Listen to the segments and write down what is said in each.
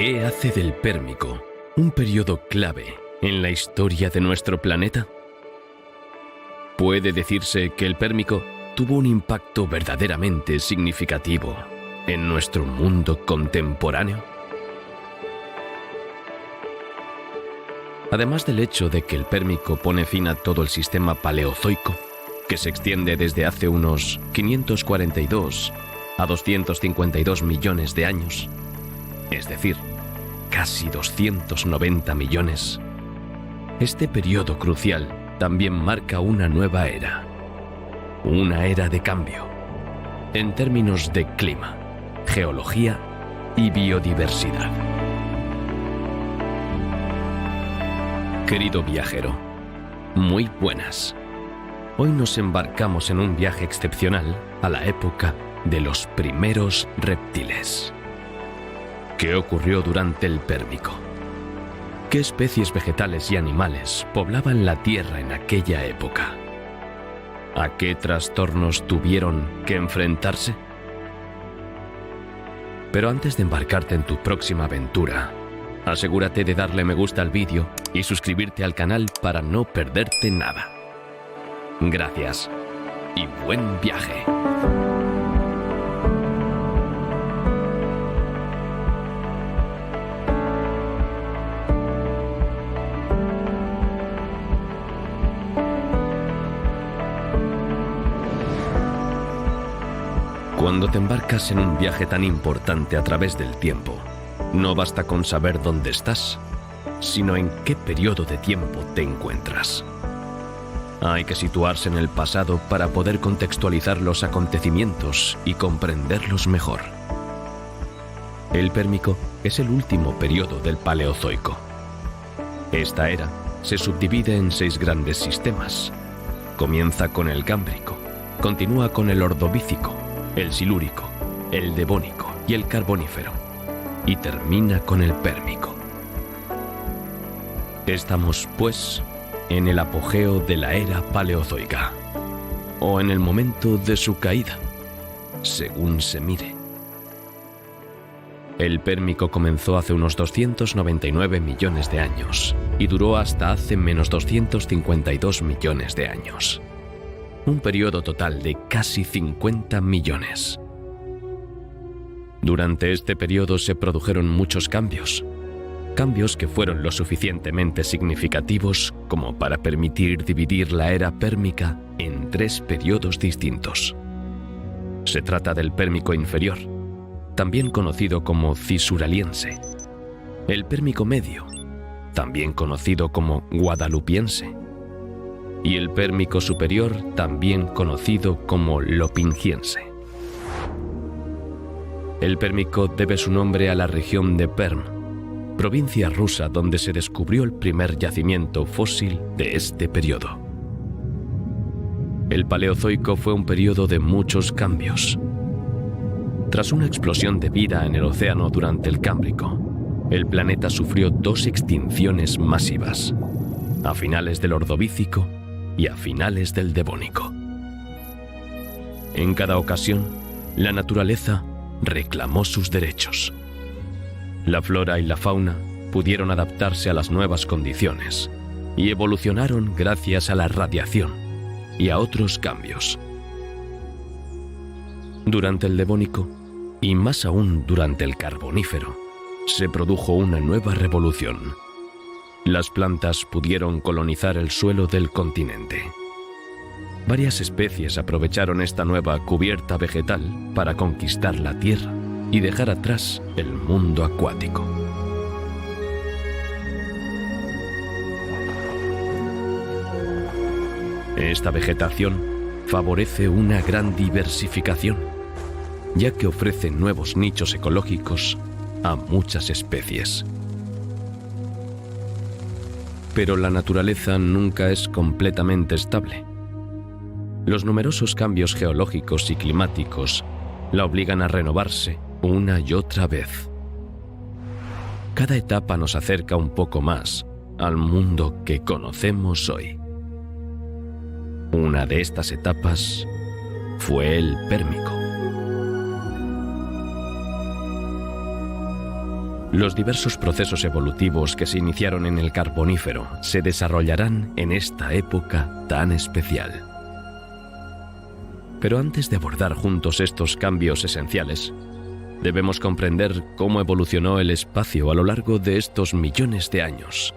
¿Qué hace del Pérmico un periodo clave en la historia de nuestro planeta? Puede decirse que el Pérmico tuvo un impacto verdaderamente significativo en nuestro mundo contemporáneo. Además del hecho de que el Pérmico pone fin a todo el sistema paleozoico, que se extiende desde hace unos 542 a 252 millones de años, es decir, casi 290 millones, este periodo crucial también marca una nueva era, una era de cambio, en términos de clima, geología y biodiversidad. Querido viajero, muy buenas. Hoy nos embarcamos en un viaje excepcional a la época de los primeros reptiles. ¿Qué ocurrió durante el Pérmico? ¿Qué especies vegetales y animales poblaban la Tierra en aquella época? ¿A qué trastornos tuvieron que enfrentarse? Pero antes de embarcarte en tu próxima aventura, asegúrate de darle me gusta al vídeo y suscribirte al canal para no perderte nada. Gracias y buen viaje. Cuando te embarcas en un viaje tan importante a través del tiempo, no basta con saber dónde estás, sino en qué periodo de tiempo te encuentras. Hay que situarse en el pasado para poder contextualizar los acontecimientos y comprenderlos mejor. El Pérmico es el último periodo del Paleozoico. Esta era se subdivide en 6 grandes sistemas. Comienza con el Cámbrico, continúa con el Ordovícico, el Silúrico, el Devónico y el Carbonífero, y termina con el Pérmico. Estamos, pues, en el apogeo de la era paleozoica, o en el momento de su caída, según se mire. El Pérmico comenzó hace unos 299 millones de años y duró hasta hace menos 252 millones de años. Un periodo total de casi 50 millones. Durante este periodo se produjeron muchos cambios que fueron lo suficientemente significativos como para permitir dividir la era pérmica en 3 periodos distintos. Se trata del Pérmico inferior, también conocido como Cisuraliense, el Pérmico medio, también conocido como Guadalupiense, y el Pérmico superior, también conocido como Lopingiense. El Pérmico debe su nombre a la región de Perm, provincia rusa donde se descubrió el primer yacimiento fósil de este periodo. El Paleozoico fue un periodo de muchos cambios. Tras una explosión de vida en el océano durante el Cámbrico, el planeta sufrió 2 extinciones masivas, a finales del Ordovícico y a finales del Devónico. En cada ocasión, la naturaleza reclamó sus derechos. La flora y la fauna pudieron adaptarse a las nuevas condiciones y evolucionaron gracias a la radiación y a otros cambios. Durante el Devónico, y más aún durante el Carbonífero, se produjo una nueva revolución. Las plantas pudieron colonizar el suelo del continente. Varias especies aprovecharon esta nueva cubierta vegetal para conquistar la Tierra y dejar atrás el mundo acuático. Esta vegetación favorece una gran diversificación, ya que ofrece nuevos nichos ecológicos a muchas especies. Pero la naturaleza nunca es completamente estable. Los numerosos cambios geológicos y climáticos la obligan a renovarse una y otra vez. Cada etapa nos acerca un poco más al mundo que conocemos hoy. Una de estas etapas fue el Pérmico. Los diversos procesos evolutivos que se iniciaron en el Carbonífero se desarrollarán en esta época tan especial. Pero antes de abordar juntos estos cambios esenciales, debemos comprender cómo evolucionó el espacio a lo largo de estos millones de años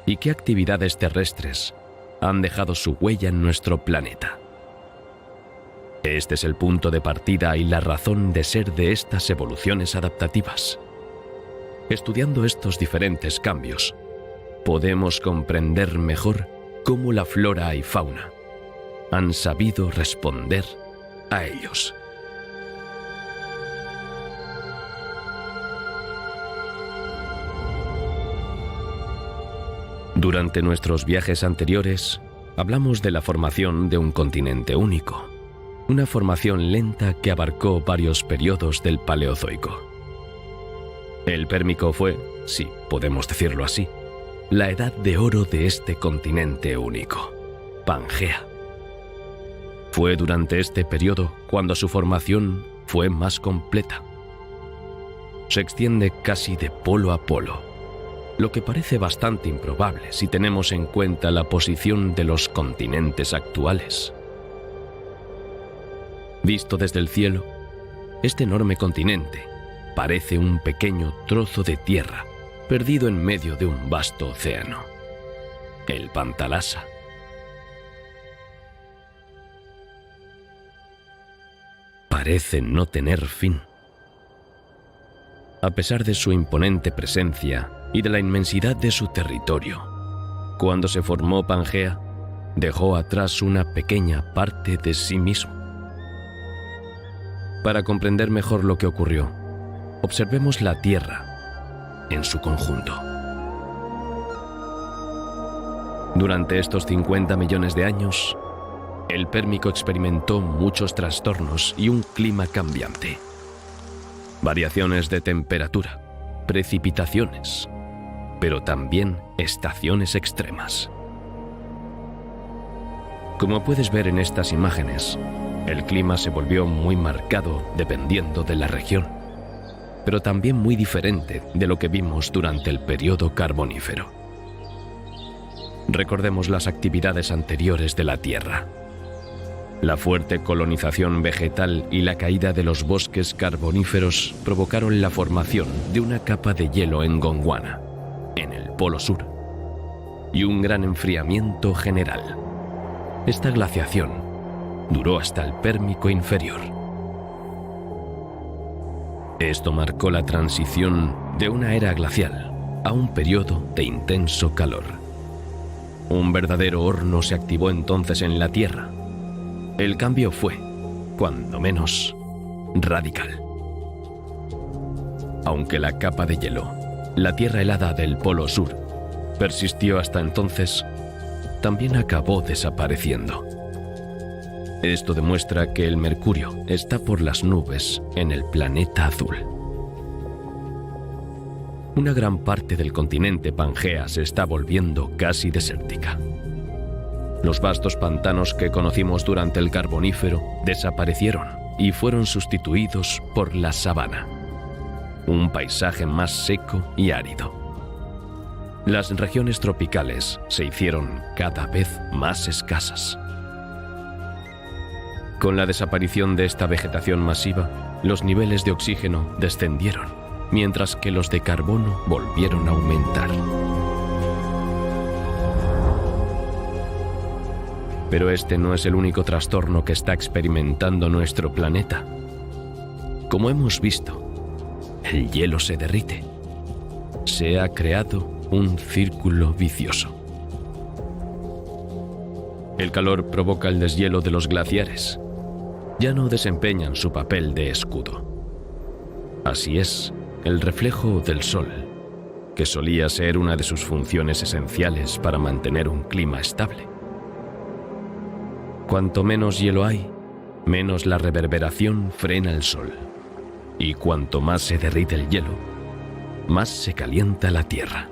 y qué actividades terrestres han dejado su huella en nuestro planeta. Este es el punto de partida y la razón de ser de estas evoluciones adaptativas. Estudiando estos diferentes cambios, podemos comprender mejor cómo la flora y fauna han sabido responder a ellos. Durante nuestros viajes anteriores, hablamos de la formación de un continente único, una formación lenta que abarcó varios periodos del Paleozoico. El Pérmico fue, si podemos decirlo así, la edad de oro de este continente único, Pangea. Fue durante este periodo cuando su formación fue más completa. Se extiende casi de polo a polo, lo que parece bastante improbable si tenemos en cuenta la posición de los continentes actuales. Visto desde el cielo, este enorme continente parece un pequeño trozo de tierra perdido en medio de un vasto océano, el Pantalasa. Parece no tener fin. A pesar de su imponente presencia y de la inmensidad de su territorio, cuando se formó Pangea, dejó atrás una pequeña parte de sí mismo. Para comprender mejor lo que ocurrió, observemos la Tierra en su conjunto. Durante estos 50 millones de años, el Pérmico experimentó muchos trastornos y un clima cambiante. Variaciones de temperatura, precipitaciones, pero también estaciones extremas. Como puedes ver en estas imágenes, el clima se volvió muy marcado dependiendo de la región, pero también muy diferente de lo que vimos durante el periodo Carbonífero. Recordemos las actividades anteriores de la Tierra. La fuerte colonización vegetal y la caída de los bosques carboníferos provocaron la formación de una capa de hielo en Gondwana, en el Polo Sur, y un gran enfriamiento general. Esta glaciación duró hasta el Pérmico inferior. Esto marcó la transición de una era glacial a un periodo de intenso calor. Un verdadero horno se activó entonces en la Tierra. El cambio fue, cuando menos, radical. Aunque la capa de hielo, la tierra helada del Polo Sur, persistió hasta entonces, también acabó desapareciendo. Esto demuestra que el mercurio está por las nubes en el planeta azul. Una gran parte del continente Pangea se está volviendo casi desértica. Los vastos pantanos que conocimos durante el Carbonífero desaparecieron y fueron sustituidos por la sabana, un paisaje más seco y árido. Las regiones tropicales se hicieron cada vez más escasas. Con la desaparición de esta vegetación masiva, los niveles de oxígeno descendieron, mientras que los de carbono volvieron a aumentar. Pero este no es el único trastorno que está experimentando nuestro planeta. Como hemos visto, el hielo se derrite. Se ha creado un círculo vicioso. El calor provoca el deshielo de los glaciares. Ya no desempeñan su papel de escudo. Así es, el reflejo del sol, que solía ser una de sus funciones esenciales para mantener un clima estable. Cuanto menos hielo hay, menos la reverberación frena el sol. Y cuanto más se derrite el hielo, más se calienta la Tierra.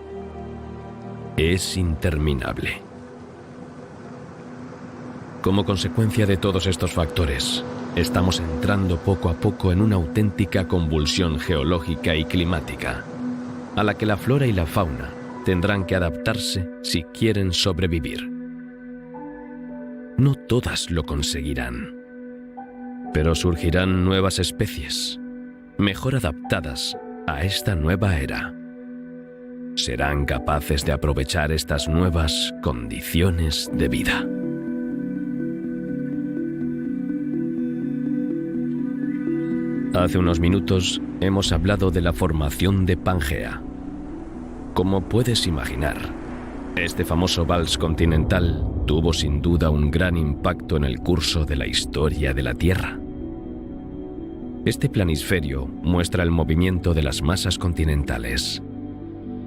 Es interminable. Como consecuencia de todos estos factores, estamos entrando poco a poco en una auténtica convulsión geológica y climática, a la que la flora y la fauna tendrán que adaptarse si quieren sobrevivir. No todas lo conseguirán, pero surgirán nuevas especies, mejor adaptadas a esta nueva era. Serán capaces de aprovechar estas nuevas condiciones de vida. Hace unos minutos hemos hablado de la formación de Pangea. Como puedes imaginar, este famoso vals continental tuvo sin duda un gran impacto en el curso de la historia de la Tierra. Este planisferio muestra el movimiento de las masas continentales.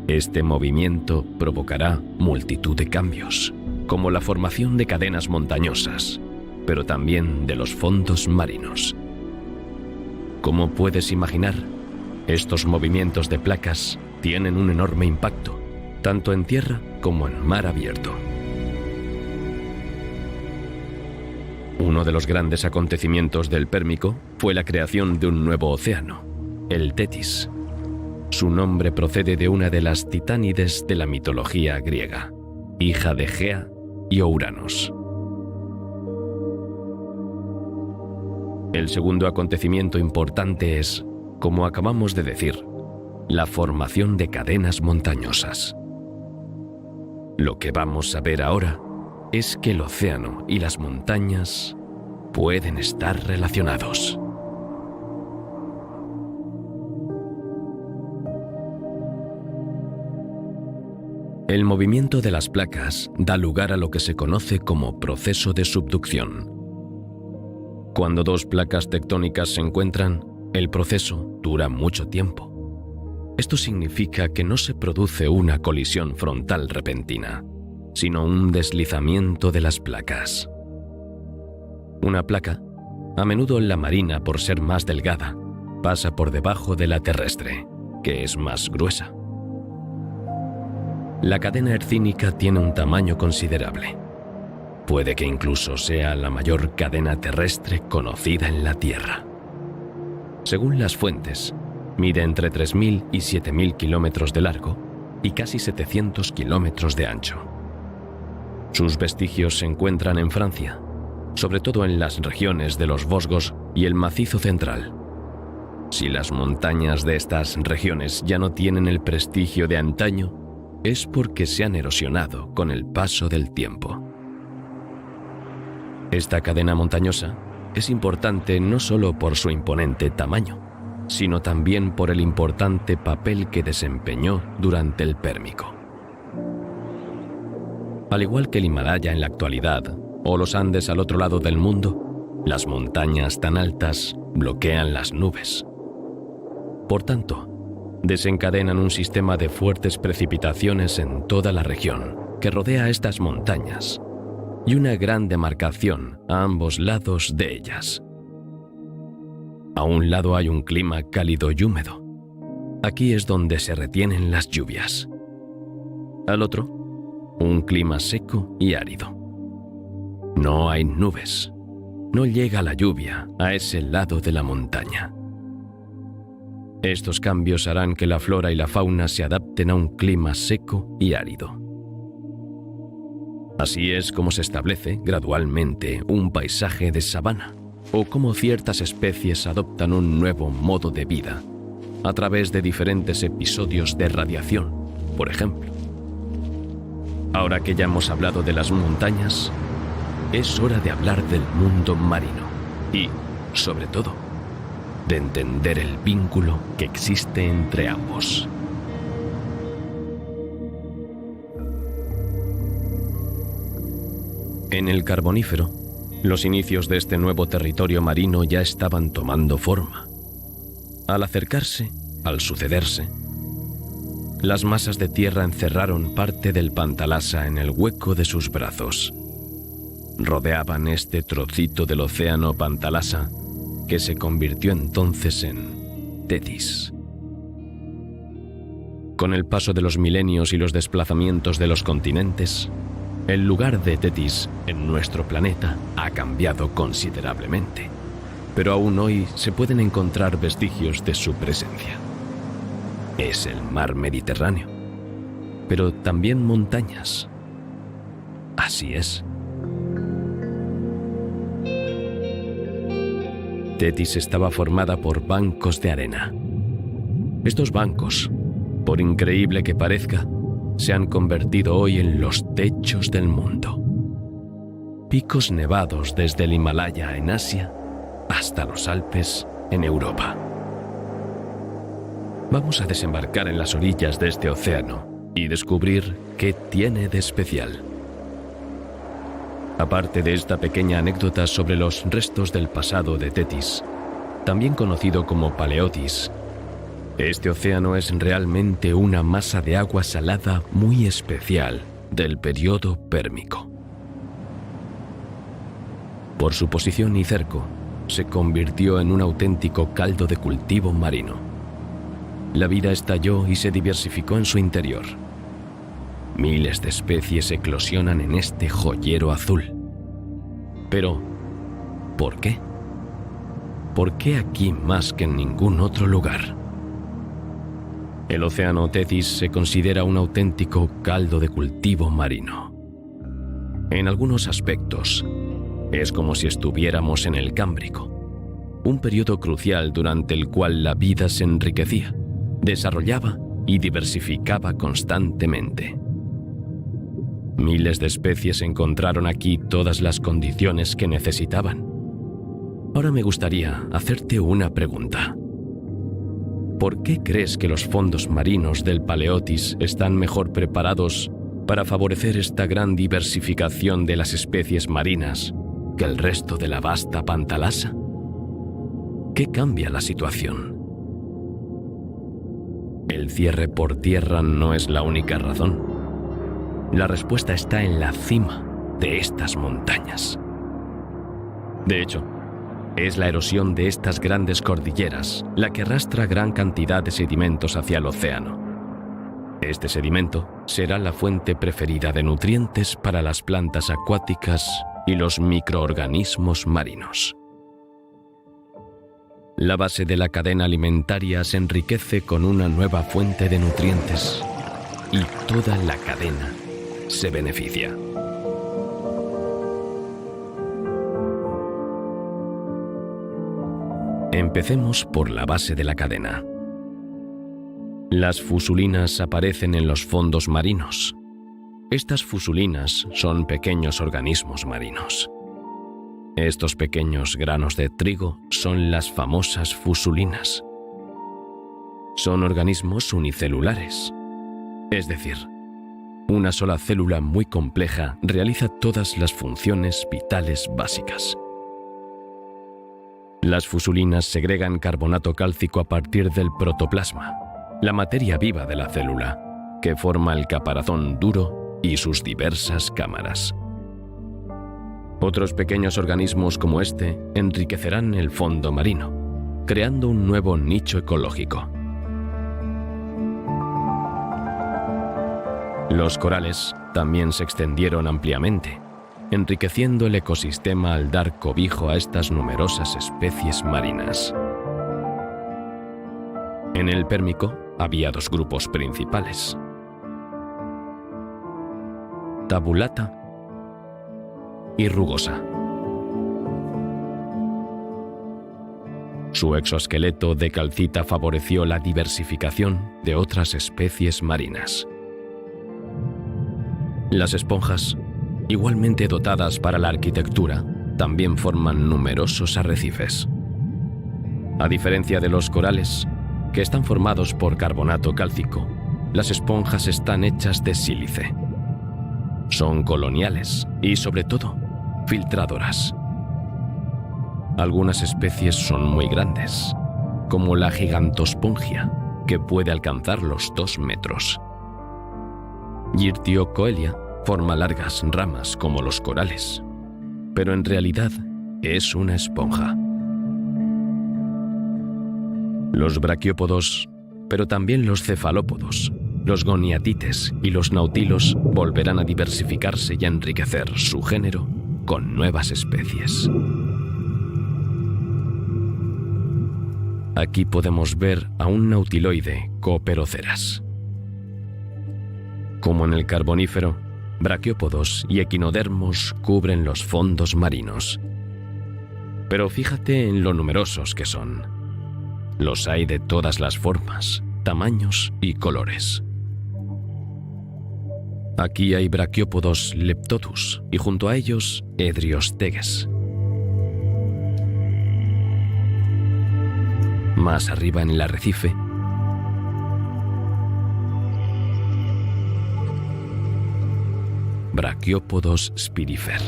Este movimiento provocará multitud de cambios, como la formación de cadenas montañosas, pero también de los fondos marinos. Como puedes imaginar, estos movimientos de placas tienen un enorme impacto, tanto en tierra como en mar abierto. Uno de los grandes acontecimientos del Pérmico fue la creación de un nuevo océano, el Tetis. Su nombre procede de una de las titánides de la mitología griega, hija de Gea y Ouranos. El segundo acontecimiento importante es, como acabamos de decir, la formación de cadenas montañosas. Lo que vamos a ver ahora es que el océano y las montañas pueden estar relacionados. El movimiento de las placas da lugar a lo que se conoce como proceso de subducción. Cuando dos placas tectónicas se encuentran, el proceso dura mucho tiempo. Esto significa que no se produce una colisión frontal repentina, sino un deslizamiento de las placas. Una placa, a menudo la marina por ser más delgada, pasa por debajo de la terrestre, que es más gruesa. La cadena hercínica tiene un tamaño considerable. Puede que incluso sea la mayor cadena terrestre conocida en la Tierra. Según las fuentes, mide entre 3.000 y 7.000 kilómetros de largo y casi 700 kilómetros de ancho. Sus vestigios se encuentran en Francia, sobre todo en las regiones de los Vosgos y el Macizo Central. Si las montañas de estas regiones ya no tienen el prestigio de antaño, es porque se han erosionado con el paso del tiempo. Esta cadena montañosa es importante no solo por su imponente tamaño, sino también por el importante papel que desempeñó durante el Pérmico. Al igual que el Himalaya en la actualidad, o los Andes al otro lado del mundo, las montañas tan altas bloquean las nubes. Por tanto, desencadenan un sistema de fuertes precipitaciones en toda la región que rodea estas montañas y una gran demarcación a ambos lados de ellas. A un lado hay un clima cálido y húmedo. Aquí es donde se retienen las lluvias. Al otro, un clima seco y árido. No hay nubes. No llega la lluvia a ese lado de la montaña. Estos cambios harán que la flora y la fauna se adapten a un clima seco y árido. Así es como se establece gradualmente un paisaje de sabana, o cómo ciertas especies adoptan un nuevo modo de vida a través de diferentes episodios de radiación, por ejemplo. Ahora que ya hemos hablado de las montañas, es hora de hablar del mundo marino y, sobre todo, de entender el vínculo que existe entre ambos. En el Carbonífero, los inicios de este nuevo territorio marino ya estaban tomando forma. Al acercarse, al sucederse, las masas de tierra encerraron parte del Pantalasa en el hueco de sus brazos. Rodeaban este trocito del océano Pantalasa, que se convirtió entonces en Tetis. Con el paso de los milenios y los desplazamientos de los continentes, el lugar de Tetis en nuestro planeta ha cambiado considerablemente, pero aún hoy se pueden encontrar vestigios de su presencia. es el mar Mediterráneo, pero también montañas. Así es. Tetis estaba formada por bancos de arena. Estos bancos, por increíble que parezca, se han convertido hoy en los techos del mundo. Picos nevados desde el Himalaya en Asia hasta los Alpes en Europa. Vamos a desembarcar en las orillas de este océano y descubrir qué tiene de especial. Aparte de esta pequeña anécdota sobre los restos del pasado de Tetis, también conocido como Paleotis, este océano es realmente una masa de agua salada muy especial del periodo Pérmico. Por su posición y cerco, se convirtió en un auténtico caldo de cultivo marino. La vida estalló y se diversificó en su interior. Miles de especies eclosionan en este joyero azul. Pero, ¿por qué? ¿Por qué aquí más que en ningún otro lugar? El océano Tetis se considera un auténtico caldo de cultivo marino. En algunos aspectos, es como si estuviéramos en el Cámbrico, un periodo crucial durante el cual la vida se enriquecía, desarrollaba y diversificaba constantemente. Miles de especies encontraron aquí todas las condiciones que necesitaban. Ahora me gustaría hacerte una pregunta. ¿Por qué crees que los fondos marinos del Paleotis están mejor preparados para favorecer esta gran diversificación de las especies marinas que el resto de la vasta Pantalasa? ¿Qué cambia la situación? El cierre por tierra no es la única razón. La respuesta está en la cima de estas montañas. De hecho, es la erosión de estas grandes cordilleras la que arrastra gran cantidad de sedimentos hacia el océano. Este sedimento será la fuente preferida de nutrientes para las plantas acuáticas y los microorganismos marinos. La base de la cadena alimentaria se enriquece con una nueva fuente de nutrientes y toda la cadena se beneficia. Empecemos por la base de la cadena. Las fusulinas aparecen en los fondos marinos. Estas fusulinas son pequeños organismos marinos. Estos pequeños granos de trigo son las famosas fusulinas. Son organismos unicelulares, es decir, una sola célula muy compleja realiza todas las funciones vitales básicas. Las fusulinas segregan carbonato cálcico a partir del protoplasma, la materia viva de la célula, que forma el caparazón duro y sus diversas cámaras. Otros pequeños organismos como este enriquecerán el fondo marino, creando un nuevo nicho ecológico. Los corales también se extendieron ampliamente, enriqueciendo el ecosistema al dar cobijo a estas numerosas especies marinas. En el Pérmico había dos grupos principales: tabulata y rugosa. Su exoesqueleto de calcita favoreció la diversificación de otras especies marinas. Las esponjas, igualmente dotadas para la arquitectura, también forman numerosos arrecifes. A diferencia de los corales, que están formados por carbonato cálcico, las esponjas están hechas de sílice. Son coloniales y, sobre todo, filtradoras. Algunas especies son muy grandes, como la gigantospongia, que puede alcanzar los 2 metros. Girtiocoelia forma largas ramas como los corales, pero en realidad es una esponja. Los braquiópodos, pero también los cefalópodos, los goniatites y los nautilos volverán a diversificarse y a enriquecer su género con nuevas especies. Aquí podemos ver a un nautiloide Coperoceras. Como en el Carbonífero, braquiópodos y equinodermos cubren los fondos marinos. Pero fíjate en lo numerosos que son. Los hay de todas las formas, tamaños y colores. Aquí hay braquiópodos Leptodus y junto a ellos Edriosteges. Más arriba en el arrecife, Braquiópodos spirifer.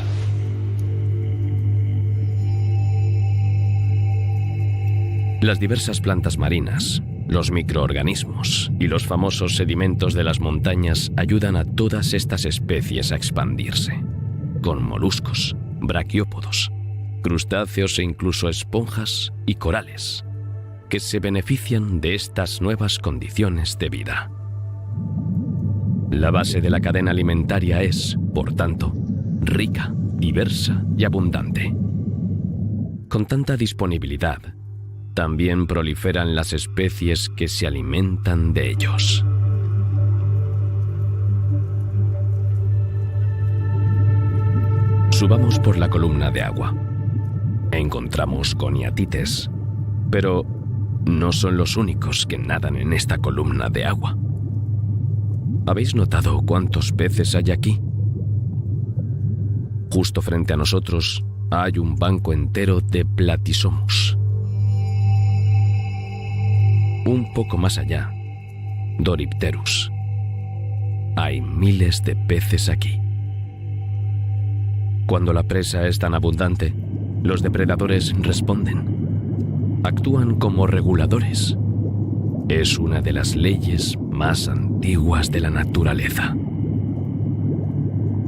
Las diversas plantas marinas, los microorganismos y los famosos sedimentos de las montañas ayudan a todas estas especies a expandirse, con moluscos, braquiópodos, crustáceos e incluso esponjas y corales, que se benefician de estas nuevas condiciones de vida. La base de la cadena alimentaria es, por tanto, rica, diversa y abundante. Con tanta disponibilidad, también proliferan las especies que se alimentan de ellos. Subamos por la columna de agua. Encontramos coniatites, pero no son los únicos que nadan en esta columna de agua. ¿Habéis notado cuántos peces hay aquí? Justo frente a nosotros hay un banco entero de Platysomus. Un poco más allá, Dorypterus. Hay miles de peces aquí. Cuando la presa es tan abundante, los depredadores responden. Actúan como reguladores. Es una de las leyes más antiguas de la naturaleza.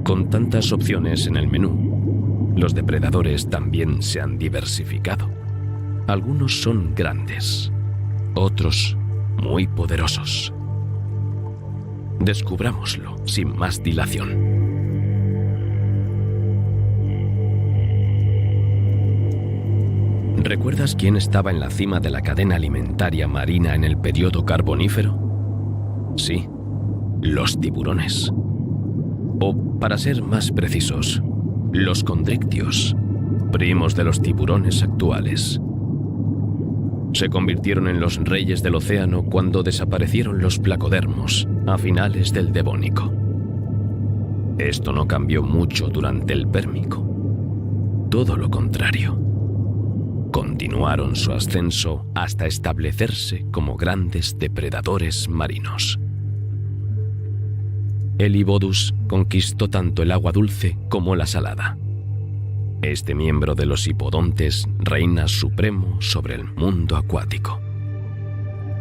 Con tantas opciones en el menú, los depredadores también se han diversificado. Algunos son grandes, otros muy poderosos. Descubrámoslo sin más dilación. ¿Recuerdas quién estaba en la cima de la cadena alimentaria marina en el período Carbonífero? Sí, los tiburones. O, para ser más precisos, los condrictios, primos de los tiburones actuales. Se convirtieron en los reyes del océano cuando desaparecieron los placodermos a finales del Devónico. Esto no cambió mucho durante el Pérmico. Todo lo contrario. Continuaron su ascenso hasta establecerse como grandes depredadores marinos. Helibodus conquistó tanto el agua dulce como la salada. Este miembro de los hipodontes reina supremo sobre el mundo acuático.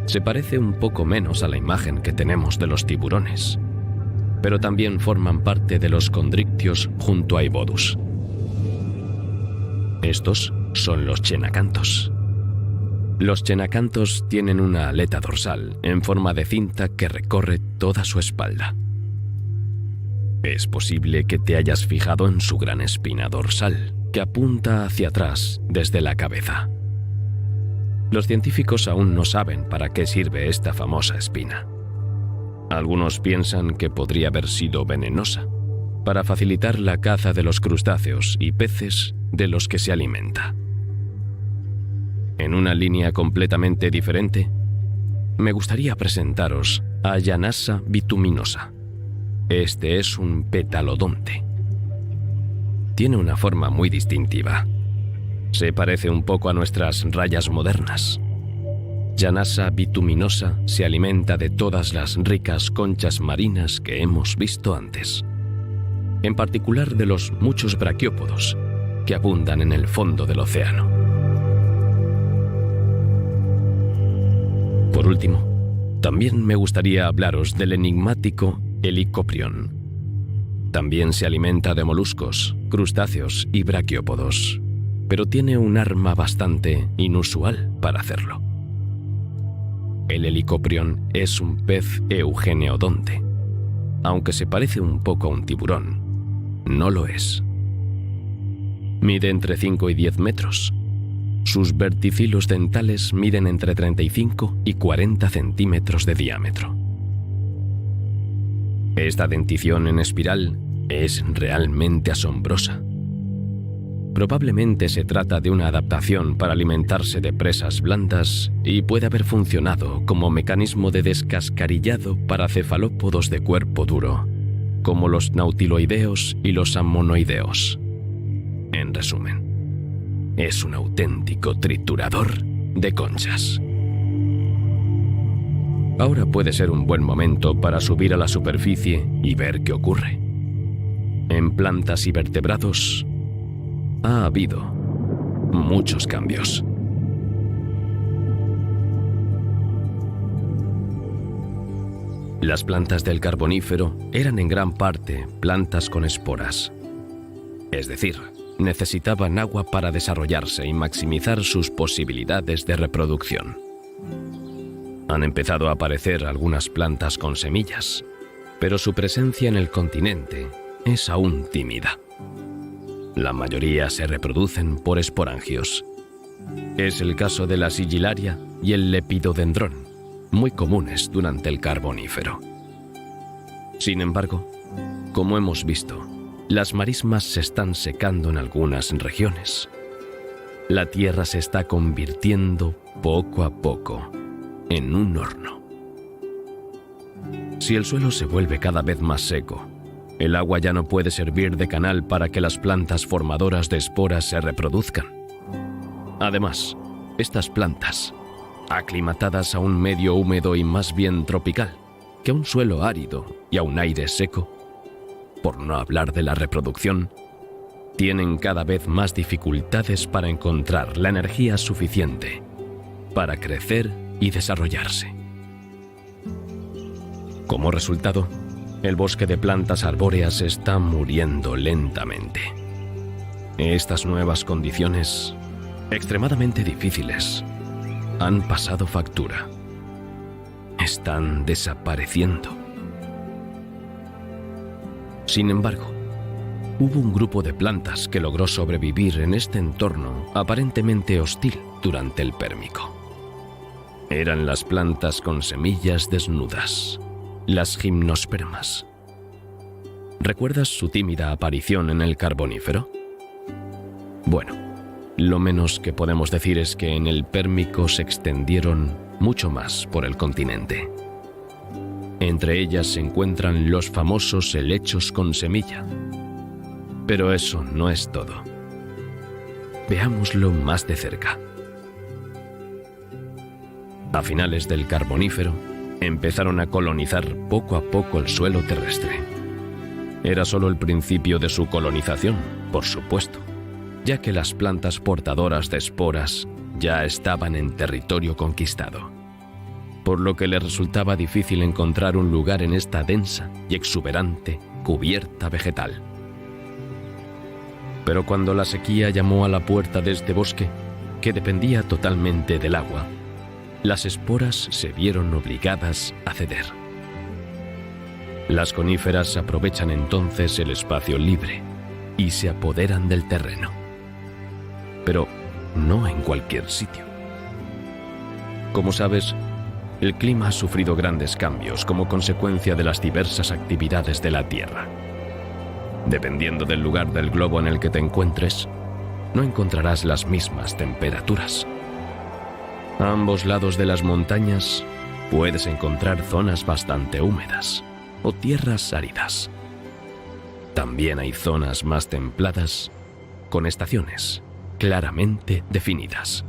Se parece un poco menos a la imagen que tenemos de los tiburones, pero también forman parte de los condrictios junto a Ibodus. Estos son los chenacantos. Los chenacantos tienen una aleta dorsal en forma de cinta que recorre toda su espalda. Es posible que te hayas fijado en su gran espina dorsal, que apunta hacia atrás desde la cabeza. Los científicos aún no saben para qué sirve esta famosa espina. Algunos piensan que podría haber sido venenosa, para facilitar la caza de los crustáceos y peces de los que se alimenta. En una línea completamente diferente, me gustaría presentaros a Llanasa bituminosa. Este es un petalodonte. Tiene una forma muy distintiva. Se parece un poco a nuestras rayas modernas. Llanasa bituminosa se alimenta de todas las ricas conchas marinas que hemos visto antes, en particular de los muchos braquiópodos que abundan en el fondo del océano. Por último, también me gustaría hablaros del enigmático Helicoprion. También se alimenta de moluscos, crustáceos y braquiópodos, pero tiene un arma bastante inusual para hacerlo. El Helicoprion es un pez eugeneodonte. Aunque se parece un poco a un tiburón, no lo es. Mide entre 5 y 10 metros. Sus verticilos dentales miden entre 35 y 40 centímetros de diámetro. Esta dentición en espiral es realmente asombrosa. Probablemente se trata de una adaptación para alimentarse de presas blandas y puede haber funcionado como mecanismo de descascarillado para cefalópodos de cuerpo duro, como los nautiloideos y los ammonoideos. En resumen, es un auténtico triturador de conchas. Ahora puede ser un buen momento para subir a la superficie y ver qué ocurre. En plantas y vertebrados ha habido muchos cambios. Las plantas del Carbonífero eran en gran parte plantas con esporas. Es decir, necesitaban agua para desarrollarse y maximizar sus posibilidades de reproducción. Han empezado a aparecer algunas plantas con semillas, pero su presencia en el continente es aún tímida. La mayoría se reproducen por esporangios. Es el caso de la sigillaria y el lepidodendrón, muy comunes durante el Carbonífero. Sin embargo, como hemos visto, las marismas se están secando en algunas regiones. La tierra se está convirtiendo poco a poco en un horno. Si el suelo se vuelve cada vez más seco, el agua ya no puede servir de canal para que las plantas formadoras de esporas se reproduzcan. Además, estas plantas, aclimatadas a un medio húmedo y más bien tropical que a un suelo árido y a un aire seco, por no hablar de la reproducción, tienen cada vez más dificultades para encontrar la energía suficiente para crecer y desarrollarse. Como resultado, el bosque de plantas arbóreas está muriendo lentamente. Estas nuevas condiciones, extremadamente difíciles, han pasado factura. Están desapareciendo. Sin embargo, hubo un grupo de plantas que logró sobrevivir en este entorno aparentemente hostil durante el Pérmico. Eran las plantas con semillas desnudas, las gimnospermas. ¿Recuerdas su tímida aparición en el Carbonífero? Bueno, lo menos que podemos decir es que en el Pérmico se extendieron mucho más por el continente. Entre ellas se encuentran los famosos helechos con semilla. Pero eso no es todo. Veámoslo más de cerca. A finales del Carbonífero, empezaron a colonizar poco a poco el suelo terrestre. Era solo el principio de su colonización, por supuesto, ya que las plantas portadoras de esporas ya estaban en territorio conquistado, por lo que les resultaba difícil encontrar un lugar en esta densa y exuberante cubierta vegetal. Pero cuando la sequía llamó a la puerta de este bosque, que dependía totalmente del agua, las esporas se vieron obligadas a ceder. Las coníferas aprovechan entonces el espacio libre y se apoderan del terreno. Pero no en cualquier sitio. Como sabes, el clima ha sufrido grandes cambios como consecuencia de las diversas actividades de la Tierra. Dependiendo del lugar del globo en el que te encuentres, no encontrarás las mismas temperaturas. A ambos lados de las montañas puedes encontrar zonas bastante húmedas o tierras áridas. También hay zonas más templadas con estaciones claramente definidas.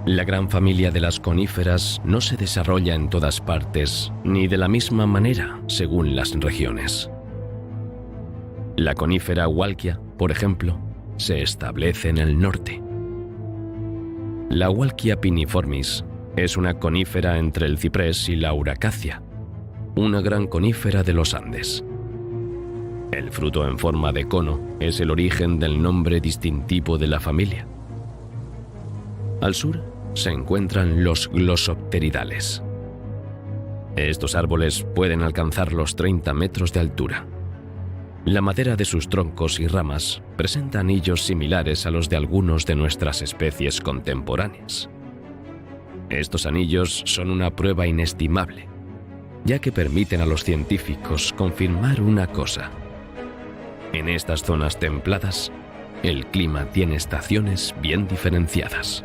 La gran familia de las coníferas no se desarrolla en todas partes ni de la misma manera según las regiones. La conífera Walkia, por ejemplo, se establece en el norte. La Walkia piniformis es una conífera entre el ciprés y la uracácea, una gran conífera de los Andes. El fruto en forma de cono es el origen del nombre distintivo de la familia. Al sur se encuentran los glosopteridales. Estos árboles pueden alcanzar los 30 metros de altura. La madera de sus troncos y ramas presenta anillos similares a los de algunos de nuestras especies contemporáneas. Estos anillos son una prueba inestimable, ya que permiten a los científicos confirmar una cosa. En estas zonas templadas, el clima tiene estaciones bien diferenciadas.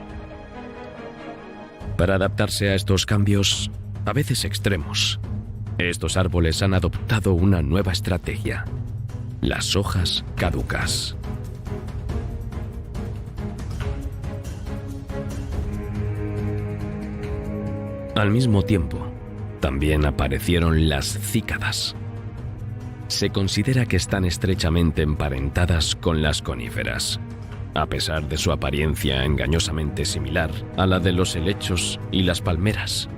Para adaptarse a estos cambios, a veces extremos, estos árboles han adoptado una nueva estrategia: las hojas caducas. Al mismo tiempo, también aparecieron las cícadas. Se considera que están estrechamente emparentadas con las coníferas, a pesar de su apariencia engañosamente similar a la de los helechos y las palmeras.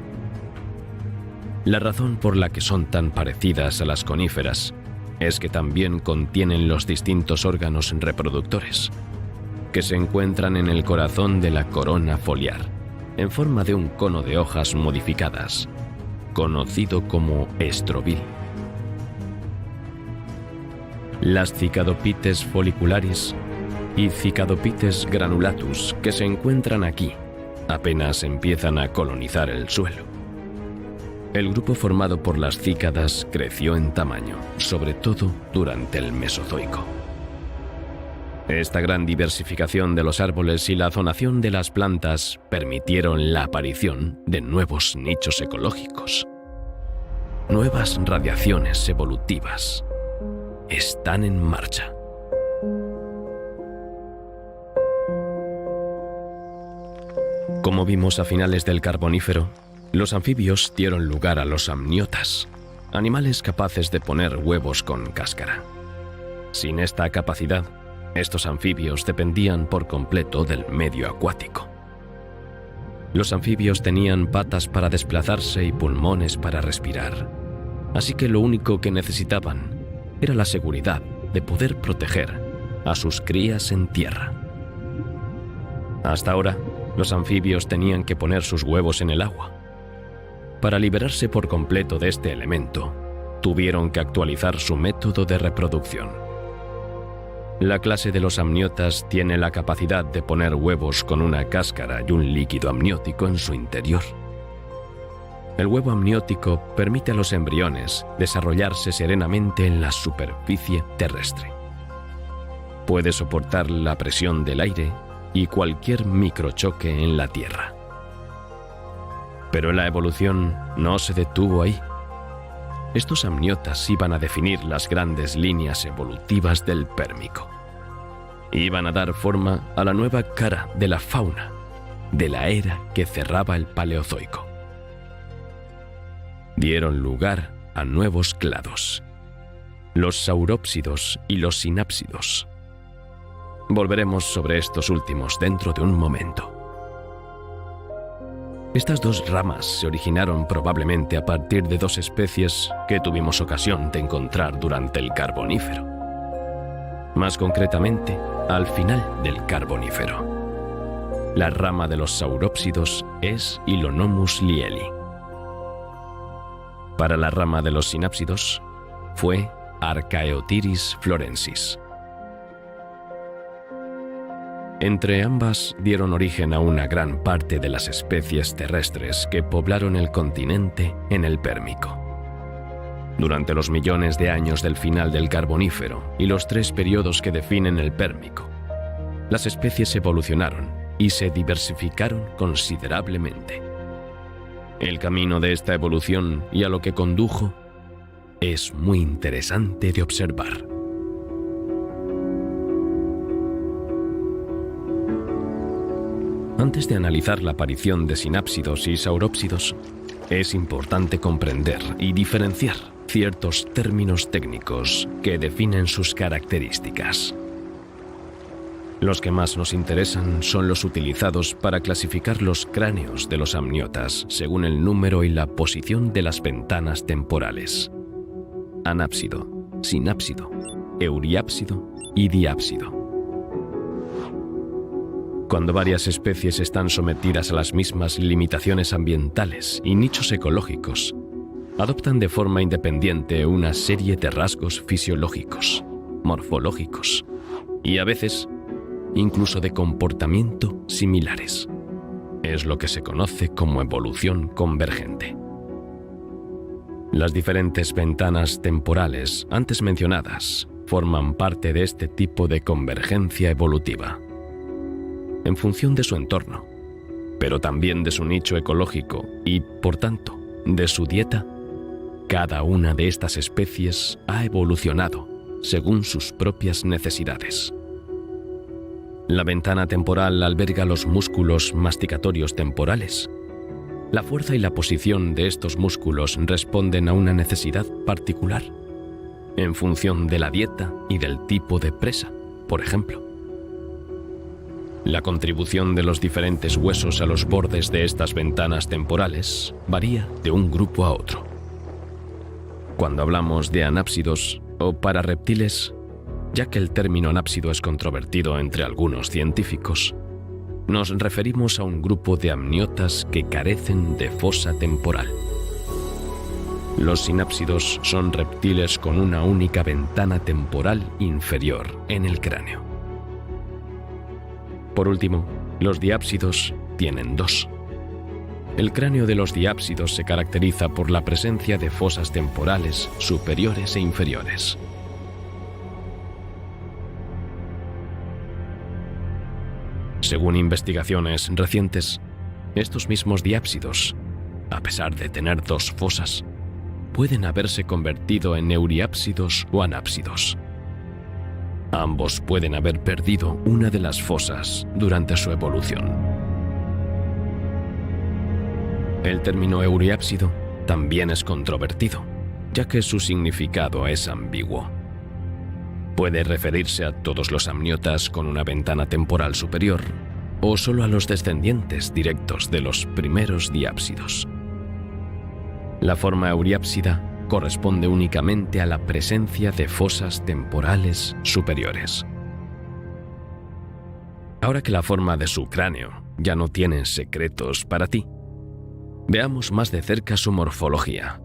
La razón por la que son tan parecidas a las coníferas es que también contienen los distintos órganos reproductores, que se encuentran en el corazón de la corona foliar, en forma de un cono de hojas modificadas, conocido como estróbil. Las Cicadopites follicularis y Cicadopites granulatus que se encuentran aquí apenas empiezan a colonizar el suelo. El grupo formado por las cícadas creció en tamaño, sobre todo durante el Mesozoico. Esta gran diversificación de los árboles y la zonación de las plantas permitieron la aparición de nuevos nichos ecológicos. Nuevas radiaciones evolutivas están en marcha. Como vimos a finales del Carbonífero, los anfibios dieron lugar a los amniotas, animales capaces de poner huevos con cáscara. Sin esta capacidad, estos anfibios dependían por completo del medio acuático. Los anfibios tenían patas para desplazarse y pulmones para respirar, así que lo único que necesitaban era la seguridad de poder proteger a sus crías en tierra. Hasta ahora, los anfibios tenían que poner sus huevos en el agua. Para liberarse por completo de este elemento, tuvieron que actualizar su método de reproducción. La clase de los amniotas tiene la capacidad de poner huevos con una cáscara y un líquido amniótico en su interior. El huevo amniótico permite a los embriones desarrollarse serenamente en la superficie terrestre. Puede soportar la presión del aire y cualquier microchoque en la Tierra. Pero la evolución no se detuvo ahí. Estos amniotas iban a definir las grandes líneas evolutivas del Pérmico. Iban a dar forma a la nueva cara de la fauna de la era que cerraba el Paleozoico. Dieron lugar a nuevos clados, los saurópsidos y los sinápsidos. Volveremos sobre estos últimos dentro de un momento. Estas dos ramas se originaron probablemente a partir de dos especies que tuvimos ocasión de encontrar durante el Carbonífero. Más concretamente, al final del Carbonífero. La rama de los saurópsidos es Hylonomus lieli. Para la rama de los sinápsidos fue Archaeotires florensis. Entre ambas dieron origen a una gran parte de las especies terrestres que poblaron el continente en el Pérmico. Durante los millones de años del final del Carbonífero y los 3 periodos que definen el Pérmico, las especies evolucionaron y se diversificaron considerablemente. El camino de esta evolución y a lo que condujo es muy interesante de observar. Antes de analizar la aparición de sinápsidos y saurópsidos, es importante comprender y diferenciar ciertos términos técnicos que definen sus características. Los que más nos interesan son los utilizados para clasificar los cráneos de los amniotas según el número y la posición de las ventanas temporales: anápsido, sinápsido, euriápsido y diápsido. Cuando varias especies están sometidas a las mismas limitaciones ambientales y nichos ecológicos, adoptan de forma independiente una serie de rasgos fisiológicos. morfológicos y a veces incluso de comportamiento similares. Es lo que se conoce como evolución convergente. Las diferentes ventanas temporales antes mencionadas forman parte de este tipo de convergencia evolutiva, en función de su entorno, pero también de su nicho ecológico y, por tanto, de su dieta. Cada una de estas especies ha evolucionado según sus propias necesidades. La ventana temporal alberga los músculos masticatorios temporales. La fuerza y la posición de estos músculos responden a una necesidad particular, en función de la dieta y del tipo de presa, por ejemplo. La contribución de los diferentes huesos a los bordes de estas ventanas temporales varía de un grupo a otro. Cuando hablamos de anápsidos o pararreptiles, ya que el término anápsido es controvertido entre algunos científicos, nos referimos a un grupo de amniotas que carecen de fosa temporal. Los sinápsidos son reptiles con una única ventana temporal inferior en el cráneo. Por último, los diápsidos tienen dos. El cráneo de los diápsidos se caracteriza por la presencia de fosas temporales superiores e inferiores. Según investigaciones recientes, estos mismos diápsidos, a pesar de tener dos fosas, pueden haberse convertido en euriápsidos o anápsidos. Ambos pueden haber perdido una de las fosas durante su evolución. El término euriápsido también es controvertido, ya que su significado es ambiguo. Puede referirse a todos los amniotas con una ventana temporal superior o solo a los descendientes directos de los primeros diápsidos. La forma euriápsida corresponde únicamente a la presencia de fosas temporales superiores. Ahora que la forma de su cráneo ya no tiene secretos para ti, veamos más de cerca su morfología,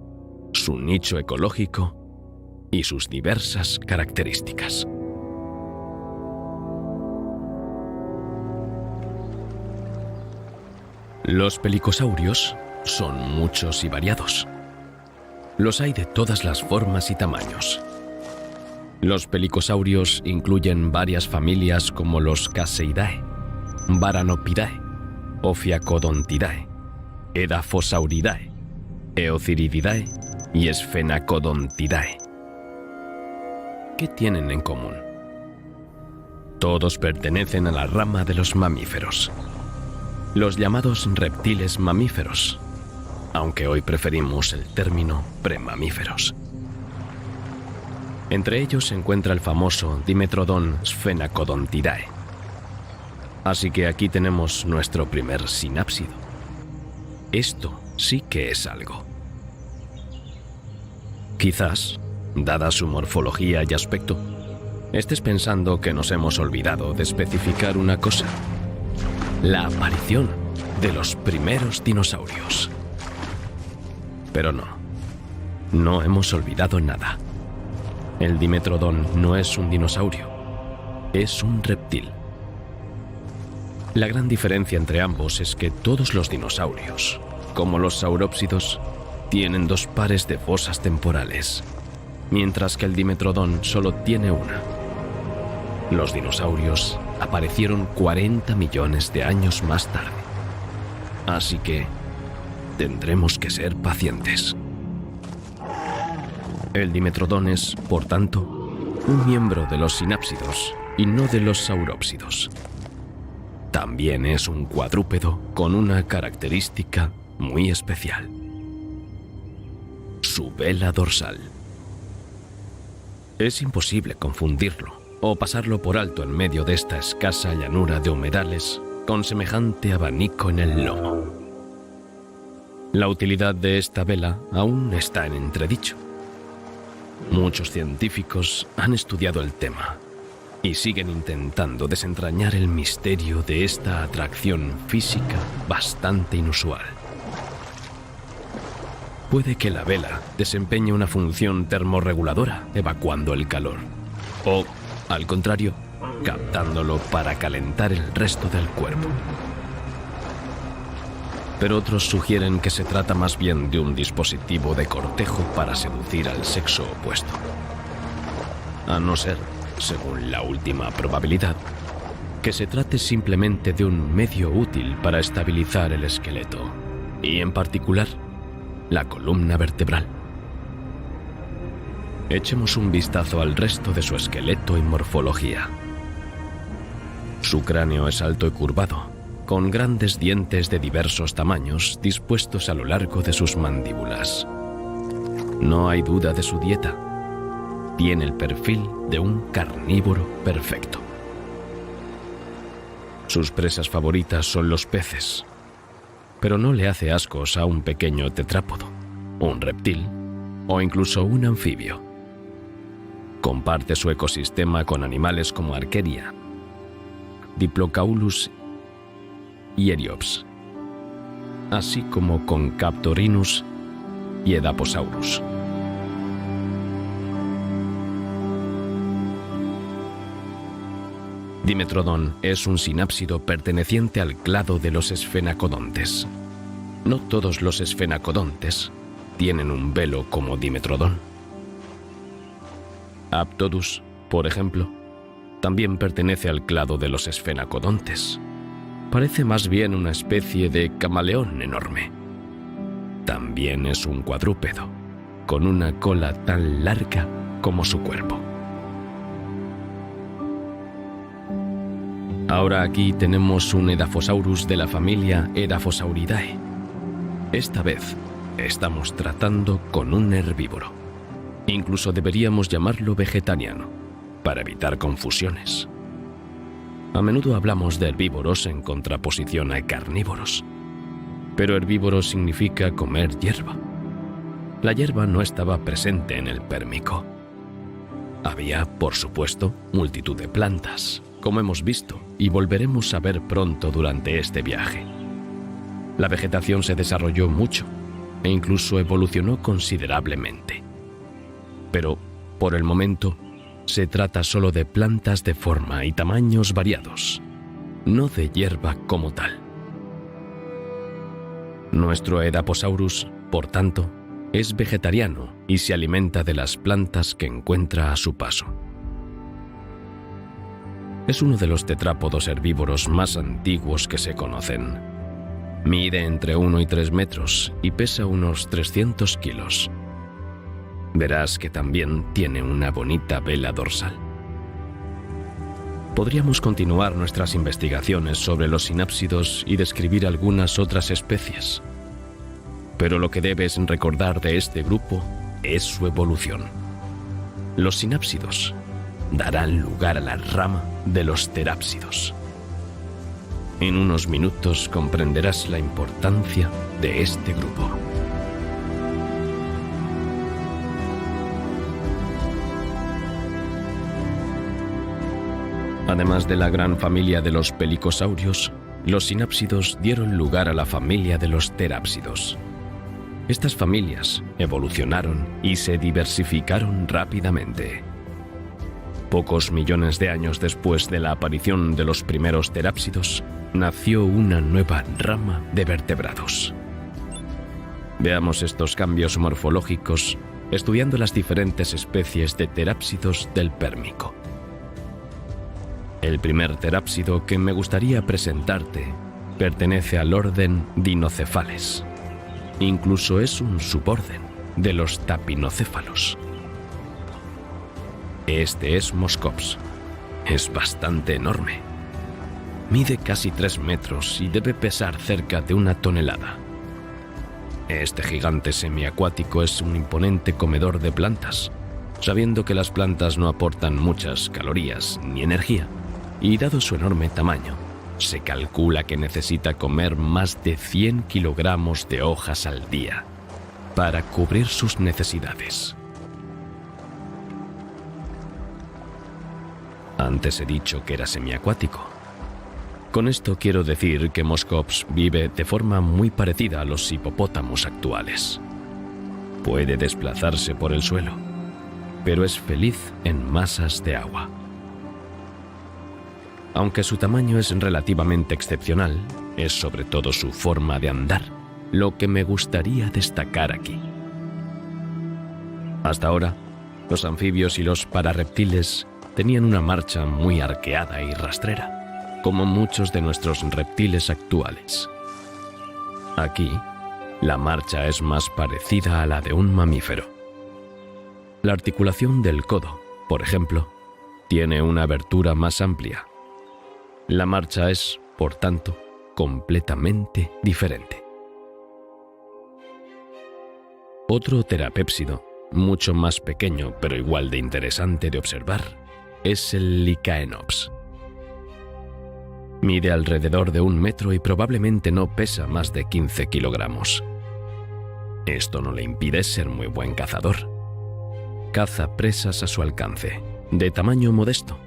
su nicho ecológico y sus diversas características. Los pelicosaurios son muchos y variados. Los hay de todas las formas y tamaños. Los pelicosaurios incluyen varias familias como los Caseidae, Varanopidae, Ophiacodontidae, Edaphosauridae, Eocirididae y Sphenacodontidae. ¿Qué tienen en común? Todos pertenecen a la rama de los mamíferos, los llamados reptiles mamíferos, aunque hoy preferimos el término premamíferos. Entre ellos se encuentra el famoso Dimetrodon Sphenacodontidae. Así que aquí tenemos nuestro primer sinápsido. Esto sí que es algo. Quizás, dada su morfología y aspecto, estés pensando que nos hemos olvidado de especificar una cosa: la aparición de los primeros dinosaurios. Pero no hemos olvidado nada. El Dimetrodon no es un dinosaurio, es un reptil. La gran diferencia entre ambos es que todos los dinosaurios, como los saurópsidos, tienen dos pares de fosas temporales, mientras que el Dimetrodon solo tiene una. Los dinosaurios aparecieron 40 millones de años más tarde. Así que tendremos que ser pacientes. El Dimetrodon es, por tanto, un miembro de los sinápsidos y no de los saurópsidos. También es un cuadrúpedo con una característica muy especial: su vela dorsal. Es imposible confundirlo o pasarlo por alto en medio de esta escasa llanura de humedales con semejante abanico en el lomo. La utilidad de esta vela aún está en entredicho. Muchos científicos han estudiado el tema y siguen intentando desentrañar el misterio de esta atracción física bastante inusual. Puede que la vela desempeñe una función termorreguladora, evacuando el calor, O, al contrario, captándolo para calentar el resto del cuerpo. Pero otros sugieren que se trata más bien de un dispositivo de cortejo para seducir al sexo opuesto. A no ser, según la última probabilidad, que se trate simplemente de un medio útil para estabilizar el esqueleto, y en particular, la columna vertebral. Echemos un vistazo al resto de su esqueleto y morfología. Su cráneo es alto y curvado, con grandes dientes de diversos tamaños dispuestos a lo largo de sus mandíbulas. No hay duda de su dieta. Tiene el perfil de un carnívoro perfecto. Sus presas favoritas son los peces, pero no le hace ascos a un pequeño tetrápodo, un reptil o incluso un anfibio. Comparte su ecosistema con animales como Arqueria, Diplocaulus y Eriops, así como con Captorinus y Edaphosaurus. Dimetrodon es un sinápsido perteneciente al clado de los esfenacodontes. No todos los esfenacodontes tienen un velo como Dimetrodon. Aptodus, por ejemplo, también pertenece al clado de los esfenacodontes. Parece más bien una especie de camaleón enorme. También es un cuadrúpedo, con una cola tan larga como su cuerpo. Ahora aquí tenemos un Edaphosaurus de la familia Edaphosauridae. Esta vez estamos tratando con un herbívoro. Incluso deberíamos llamarlo vegetariano, para evitar confusiones. A menudo hablamos de herbívoros en contraposición a carnívoros, pero herbívoro significa comer hierba. La hierba no estaba presente en el Pérmico. Había, por supuesto, multitud de plantas, como hemos visto y volveremos a ver pronto durante este viaje. La vegetación se desarrolló mucho e incluso evolucionó considerablemente. Pero, por el momento, se trata solo de plantas de forma y tamaños variados, no de hierba como tal. Nuestro Edaphosaurus, por tanto, es vegetariano y se alimenta de las plantas que encuentra a su paso. Es uno de los tetrápodos herbívoros más antiguos que se conocen. Mide entre 1 y 3 metros y pesa unos 300 kilos. Verás que también tiene una bonita vela dorsal. Podríamos continuar nuestras investigaciones sobre los sinápsidos y describir algunas otras especies. Pero lo que debes recordar de este grupo es su evolución. Los sinápsidos darán lugar a la rama de los terápsidos. En unos minutos comprenderás la importancia de este grupo. Además de la gran familia de los pelicosaurios, los sinápsidos dieron lugar a la familia de los terápsidos. Estas familias evolucionaron y se diversificaron rápidamente. Pocos millones de años después de la aparición de los primeros terápsidos, nació una nueva rama de vertebrados. Veamos estos cambios morfológicos estudiando las diferentes especies de terápsidos del Pérmico. El primer terápsido que me gustaría presentarte pertenece al orden Dinocephales. Incluso es un suborden de los tapinocéfalos. Este es Moscops. Es bastante enorme. Mide casi 3 metros y debe pesar cerca de 1 tonelada. Este gigante semiacuático es un imponente comedor de plantas, sabiendo que las plantas no aportan muchas calorías ni energía, y dado su enorme tamaño, se calcula que necesita comer más de 100 kilogramos de hojas al día para cubrir sus necesidades. Antes he dicho que era semiacuático. Con esto quiero decir que Moscops vive de forma muy parecida a los hipopótamos actuales. Puede desplazarse por el suelo, pero es feliz en masas de agua. Aunque su tamaño es relativamente excepcional, es sobre todo su forma de andar lo que me gustaría destacar aquí. Hasta ahora, los anfibios y los pararreptiles tenían una marcha muy arqueada y rastrera, como muchos de nuestros reptiles actuales. Aquí, la marcha es más parecida a la de un mamífero. La articulación del codo, por ejemplo, tiene una abertura más amplia. La marcha es, por tanto, completamente diferente. Otro terapépsido, mucho más pequeño pero igual de interesante de observar, es el Lycaenops. Mide alrededor de 1 metro y probablemente no pesa más de 15 kilogramos. Esto no le impide ser muy buen cazador. Caza presas a su alcance, de tamaño modesto,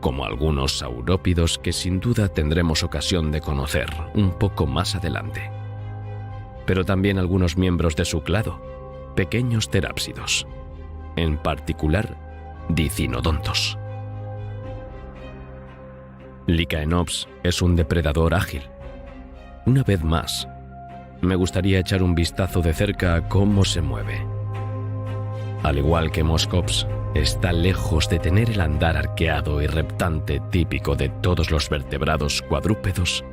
como algunos saurópidos que sin duda tendremos ocasión de conocer un poco más adelante. Pero también algunos miembros de su clado, pequeños terápsidos, en particular dicinodontos. Lycaenops es un depredador ágil. Una vez más, me gustaría echar un vistazo de cerca a cómo se mueve. Al igual que Moscops, está lejos de tener el andar arqueado y reptante típico de todos los vertebrados cuadrúpedos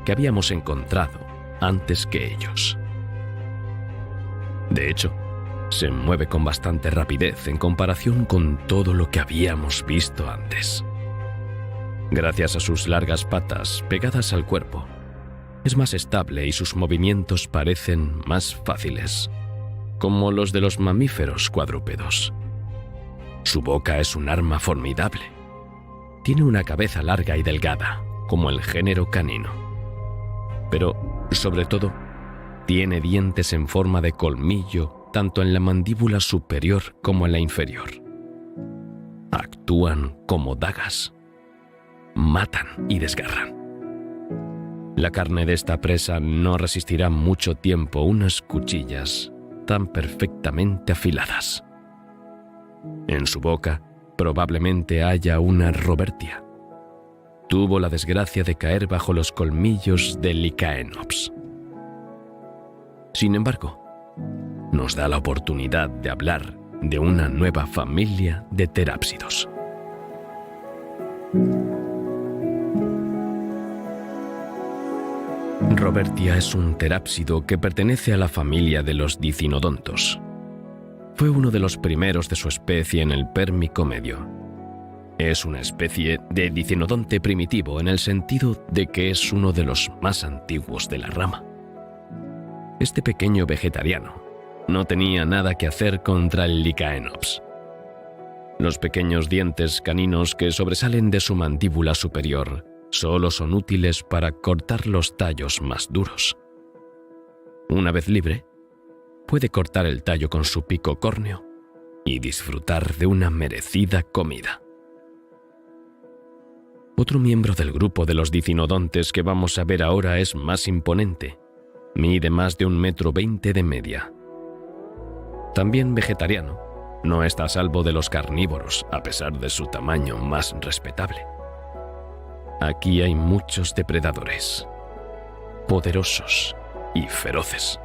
que habíamos encontrado antes que ellos. De hecho, se mueve con bastante rapidez en comparación con todo lo que habíamos visto antes. Gracias a sus largas patas pegadas al cuerpo, es más estable y sus movimientos parecen más fáciles, como los de los mamíferos cuadrúpedos. Su boca es un arma formidable. Tiene una cabeza larga y delgada, como el género canino. Pero, sobre todo, tiene dientes en forma de colmillo tanto en la mandíbula superior como en la inferior. Actúan como dagas. Matan y desgarran. La carne de esta presa no resistirá mucho tiempo unas cuchillas tan perfectamente afiladas. En su boca probablemente haya una robertia. Tuvo la desgracia de caer bajo los colmillos del Lycaenops. Sin embargo, nos da la oportunidad de hablar de una nueva familia de terápsidos. Robertia es un terápsido que pertenece a la familia de los dicinodontos. Fue uno de los primeros de su especie en el Pérmico medio. Es una especie de dicinodonte primitivo en el sentido de que es uno de los más antiguos de la rama. Este pequeño vegetariano no tenía nada que hacer contra el Lycaenops. Los pequeños dientes caninos que sobresalen de su mandíbula superior solo son útiles para cortar los tallos más duros. Una vez libre, puede cortar el tallo con su pico córneo y disfrutar de una merecida comida. Otro miembro del grupo de los dicinodontes que vamos a ver ahora es más imponente. Mide más de 1,20 m de media. También vegetariano, no está a salvo de los carnívoros a pesar de su tamaño más respetable. Aquí hay muchos depredadores, poderosos y feroces.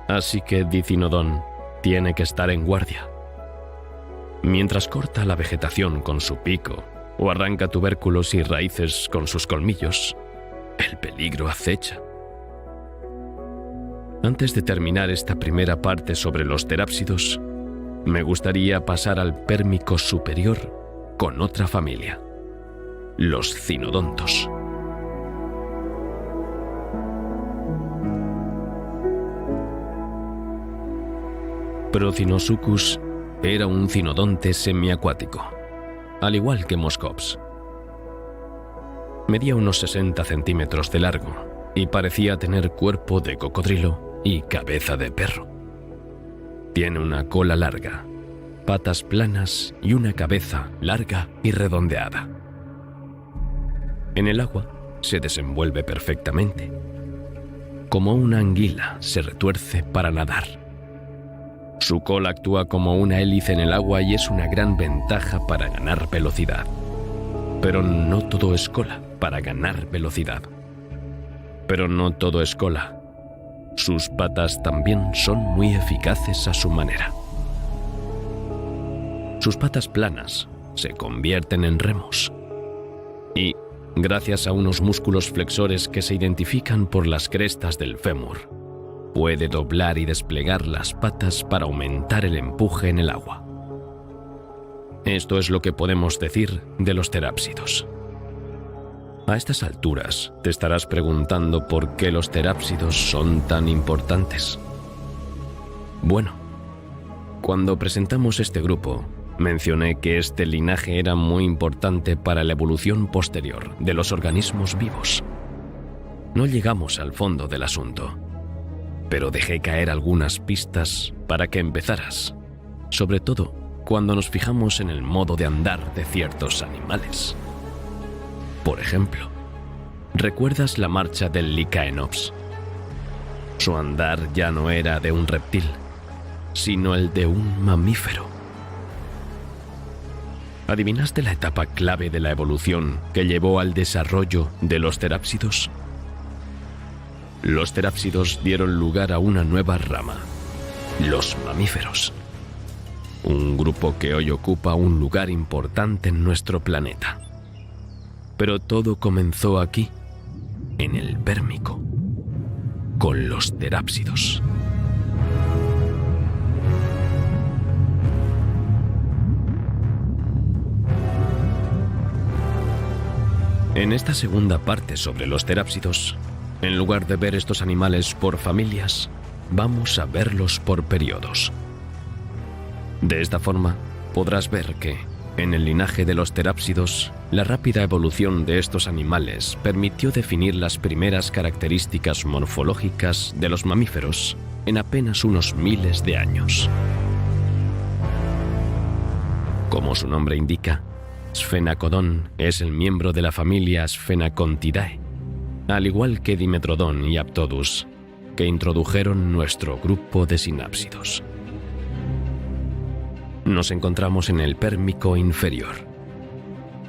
Así que Dicinodon tiene que estar en guardia. Mientras corta la vegetación con su pico o arranca tubérculos y raíces con sus colmillos, el peligro acecha. Antes de terminar esta primera parte sobre los terápsidos, me gustaría pasar al Pérmico superior con otra familia, los cinodontos. Procinosuchus era un cinodonte semiacuático, al igual que Moscops. Medía unos 60 centímetros de largo y parecía tener cuerpo de cocodrilo y cabeza de perro. Tiene una cola larga, patas planas y una cabeza larga y redondeada. En el agua se desenvuelve perfectamente. Como una anguila se retuerce para nadar. Su cola actúa como una hélice en el agua y es una gran ventaja para ganar velocidad. Pero no todo es cola para ganar velocidad. Pero no todo es cola. Sus patas también son muy eficaces a su manera. Sus patas planas se convierten en remos. Y, gracias a unos músculos flexores que se identifican por las crestas del fémur, puede doblar y desplegar las patas para aumentar el empuje en el agua. Esto es lo que podemos decir de los terápsidos. A estas alturas te estarás preguntando por qué los terápsidos son tan importantes. Bueno, cuando presentamos este grupo, mencioné que este linaje era muy importante para la evolución posterior de los organismos vivos. No llegamos al fondo del asunto, pero dejé caer algunas pistas para que empezaras, sobre todo cuando nos fijamos en el modo de andar de ciertos animales. Por ejemplo, ¿recuerdas la marcha del Lycaenops? Su andar ya no era de un reptil, sino el de un mamífero. ¿Adivinaste la etapa clave de la evolución que llevó al desarrollo de los terápsidos? Los terápsidos dieron lugar a una nueva rama, los mamíferos. Un grupo que hoy ocupa un lugar importante en nuestro planeta. Pero todo comenzó aquí, en el Pérmico, con los terápsidos. En esta segunda parte sobre los terápsidos, en lugar de ver estos animales por familias, vamos a verlos por periodos. De esta forma, podrás ver que, en el linaje de los terápsidos, la rápida evolución de estos animales permitió definir las primeras características morfológicas de los mamíferos en apenas unos miles de años. Como su nombre indica, Sphenacodon es el miembro de la familia Sphenacontidae, al igual que Dimetrodon y Aptodus, que introdujeron nuestro grupo de sinápsidos. Nos encontramos en el Pérmico inferior.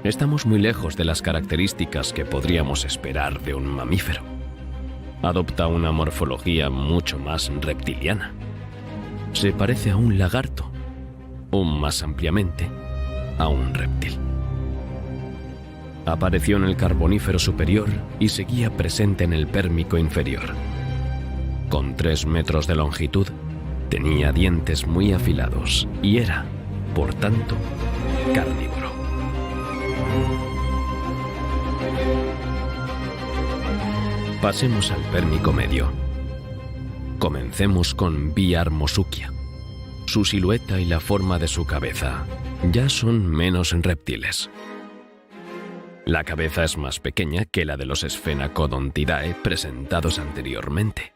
Estamos muy lejos de las características que podríamos esperar de un mamífero. Adopta una morfología mucho más reptiliana. Se parece a un lagarto, o más ampliamente, a un reptil. Apareció en el Carbonífero superior y seguía presente en el Pérmico inferior. Con 3 metros de longitud, tenía dientes muy afilados y era, por tanto, carnívoro. Pasemos al Pérmico medio. Comencemos con Biarmosuchia. Su silueta y la forma de su cabeza ya son menos reptiles. La cabeza es más pequeña que la de los Sphenacodontidae presentados anteriormente.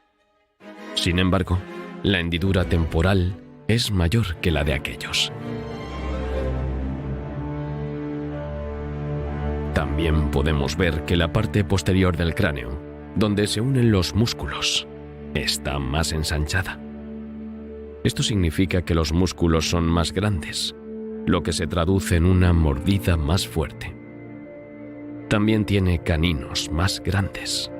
Sin embargo, la hendidura temporal es mayor que la de aquellos. También podemos ver que la parte posterior del cráneo, donde se unen los músculos, está más ensanchada. Esto significa que los músculos son más grandes, lo que se traduce en una mordida más fuerte. También tiene caninos más grandes.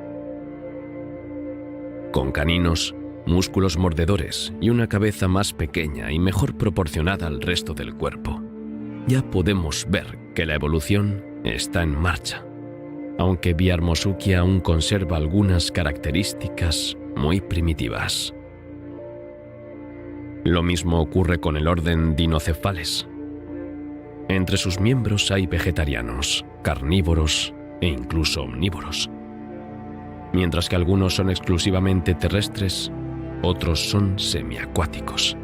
Con caninos, músculos mordedores y una cabeza más pequeña y mejor proporcionada al resto del cuerpo, ya podemos ver que la evolución está en marcha, aunque Biarmosuchia aún conserva algunas características muy primitivas. Lo mismo ocurre con el orden Dinocephales. Entre sus miembros hay vegetarianos, carnívoros e incluso omnívoros. Mientras que algunos son exclusivamente terrestres, otros son semiacuáticos.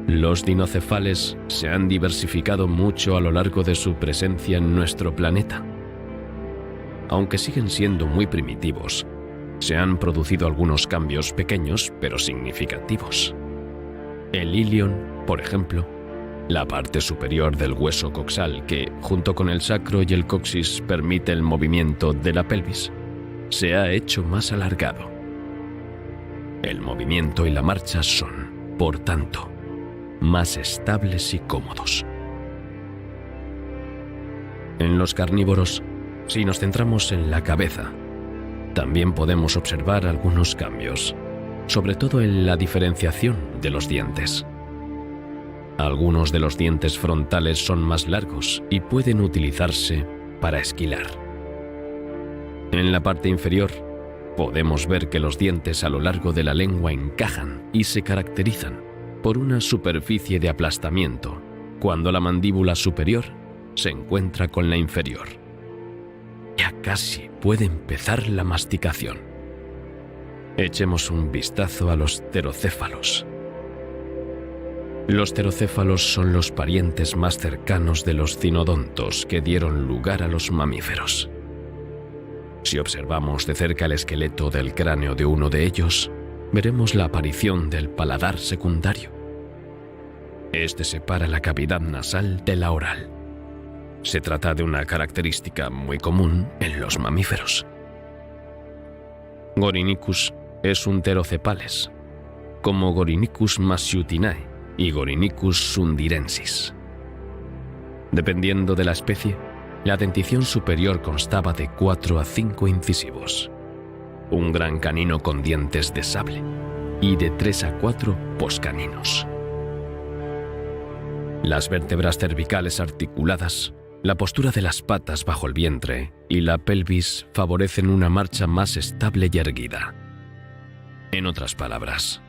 Los dinocefales se han diversificado mucho a lo largo de su presencia en nuestro planeta. Aunque siguen siendo muy primitivos, se han producido algunos cambios pequeños pero significativos. El ilion, por ejemplo, la parte superior del hueso coxal que, junto con el sacro y el coxis, permite el movimiento de la pelvis, se ha hecho más alargado. El movimiento y la marcha son por tanto, más estables y cómodos. En los carnívoros, si nos centramos en la cabeza, también podemos observar algunos cambios, sobre todo en la diferenciación de los dientes. Algunos de los dientes frontales son más largos y pueden utilizarse para esquilar. En la parte inferior, podemos ver que los dientes a lo largo de la lengua encajan y se caracterizan por una superficie de aplastamiento, cuando la mandíbula superior se encuentra con la inferior. Ya casi puede empezar la masticación. Echemos un vistazo a los pterocéfalos. Los pterocéfalos son los parientes más cercanos de los cinodontos que dieron lugar a los mamíferos. Si observamos de cerca el esqueleto del cráneo de uno de ellos, veremos la aparición del paladar secundario. Este separa la cavidad nasal de la oral. Se trata de una característica muy común en los mamíferos. Gorinicus es un pterocepales, como Gorinicus masiutinae y Gorinicus sundirensis. Dependiendo de la especie, la dentición superior constaba de 4 a 5 incisivos, un gran canino con dientes de sable y de 3 a 4 poscaninos. Las vértebras cervicales articuladas, la postura de las patas bajo el vientre y la pelvis favorecen una marcha más estable y erguida. En otras palabras,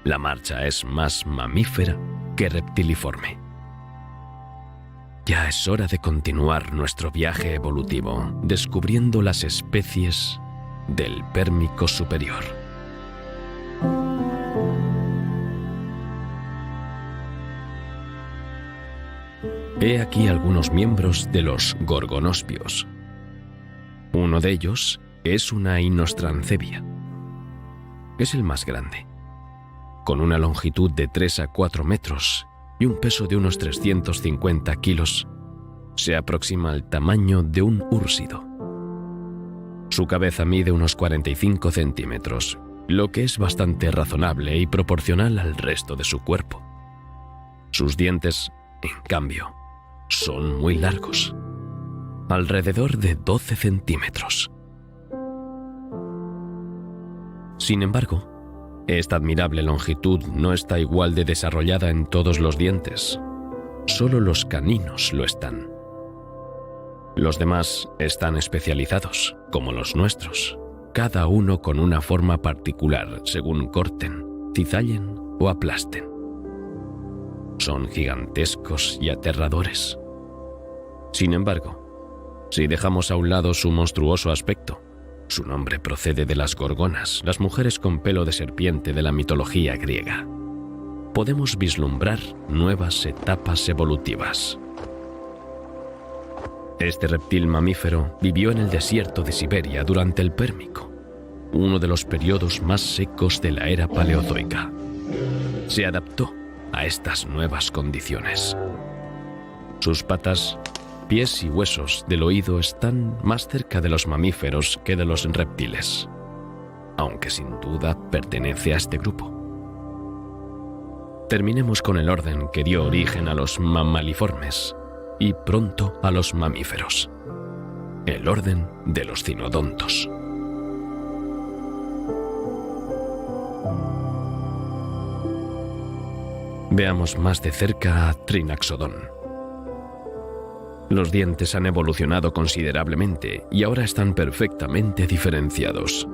la marcha es más mamífera que reptiliforme. Ya es hora de continuar nuestro viaje evolutivo, descubriendo las especies del pérmico superior. He aquí algunos miembros de los gorgonospios. Uno de ellos es una inostrancebia. Es el más grande, con una longitud de 3 a 4 metros y un peso de unos 350 kilos, se aproxima al tamaño de un úrsido. Su cabeza mide unos 45 centímetros, lo que es bastante razonable y proporcional al resto de su cuerpo. Sus dientes, en cambio, son muy largos, alrededor de 12 centímetros. Sin embargo, esta admirable longitud no está igual de desarrollada en todos los dientes. Solo los caninos lo están. Los demás están especializados, como los nuestros, cada uno con una forma particular según corten, cizallen o aplasten. Son gigantescos y aterradores. Sin embargo, si dejamos a un lado su monstruoso aspecto, su nombre procede de las gorgonas, las mujeres con pelo de serpiente de la mitología griega, podemos vislumbrar nuevas etapas evolutivas. Este reptil mamífero vivió en el desierto de Siberia durante el Pérmico, uno de los periodos más secos de la era paleozoica. Se adaptó a estas nuevas condiciones. Sus patas, pies y huesos del oído están más cerca de los mamíferos que de los reptiles, aunque sin duda pertenece a este grupo. Terminemos con el orden que dio origen a los mamaliformes y pronto a los mamíferos, el orden de los cinodontos. Veamos más de cerca a Trinaxodon. Los dientes han evolucionado considerablemente y ahora están perfectamente diferenciados.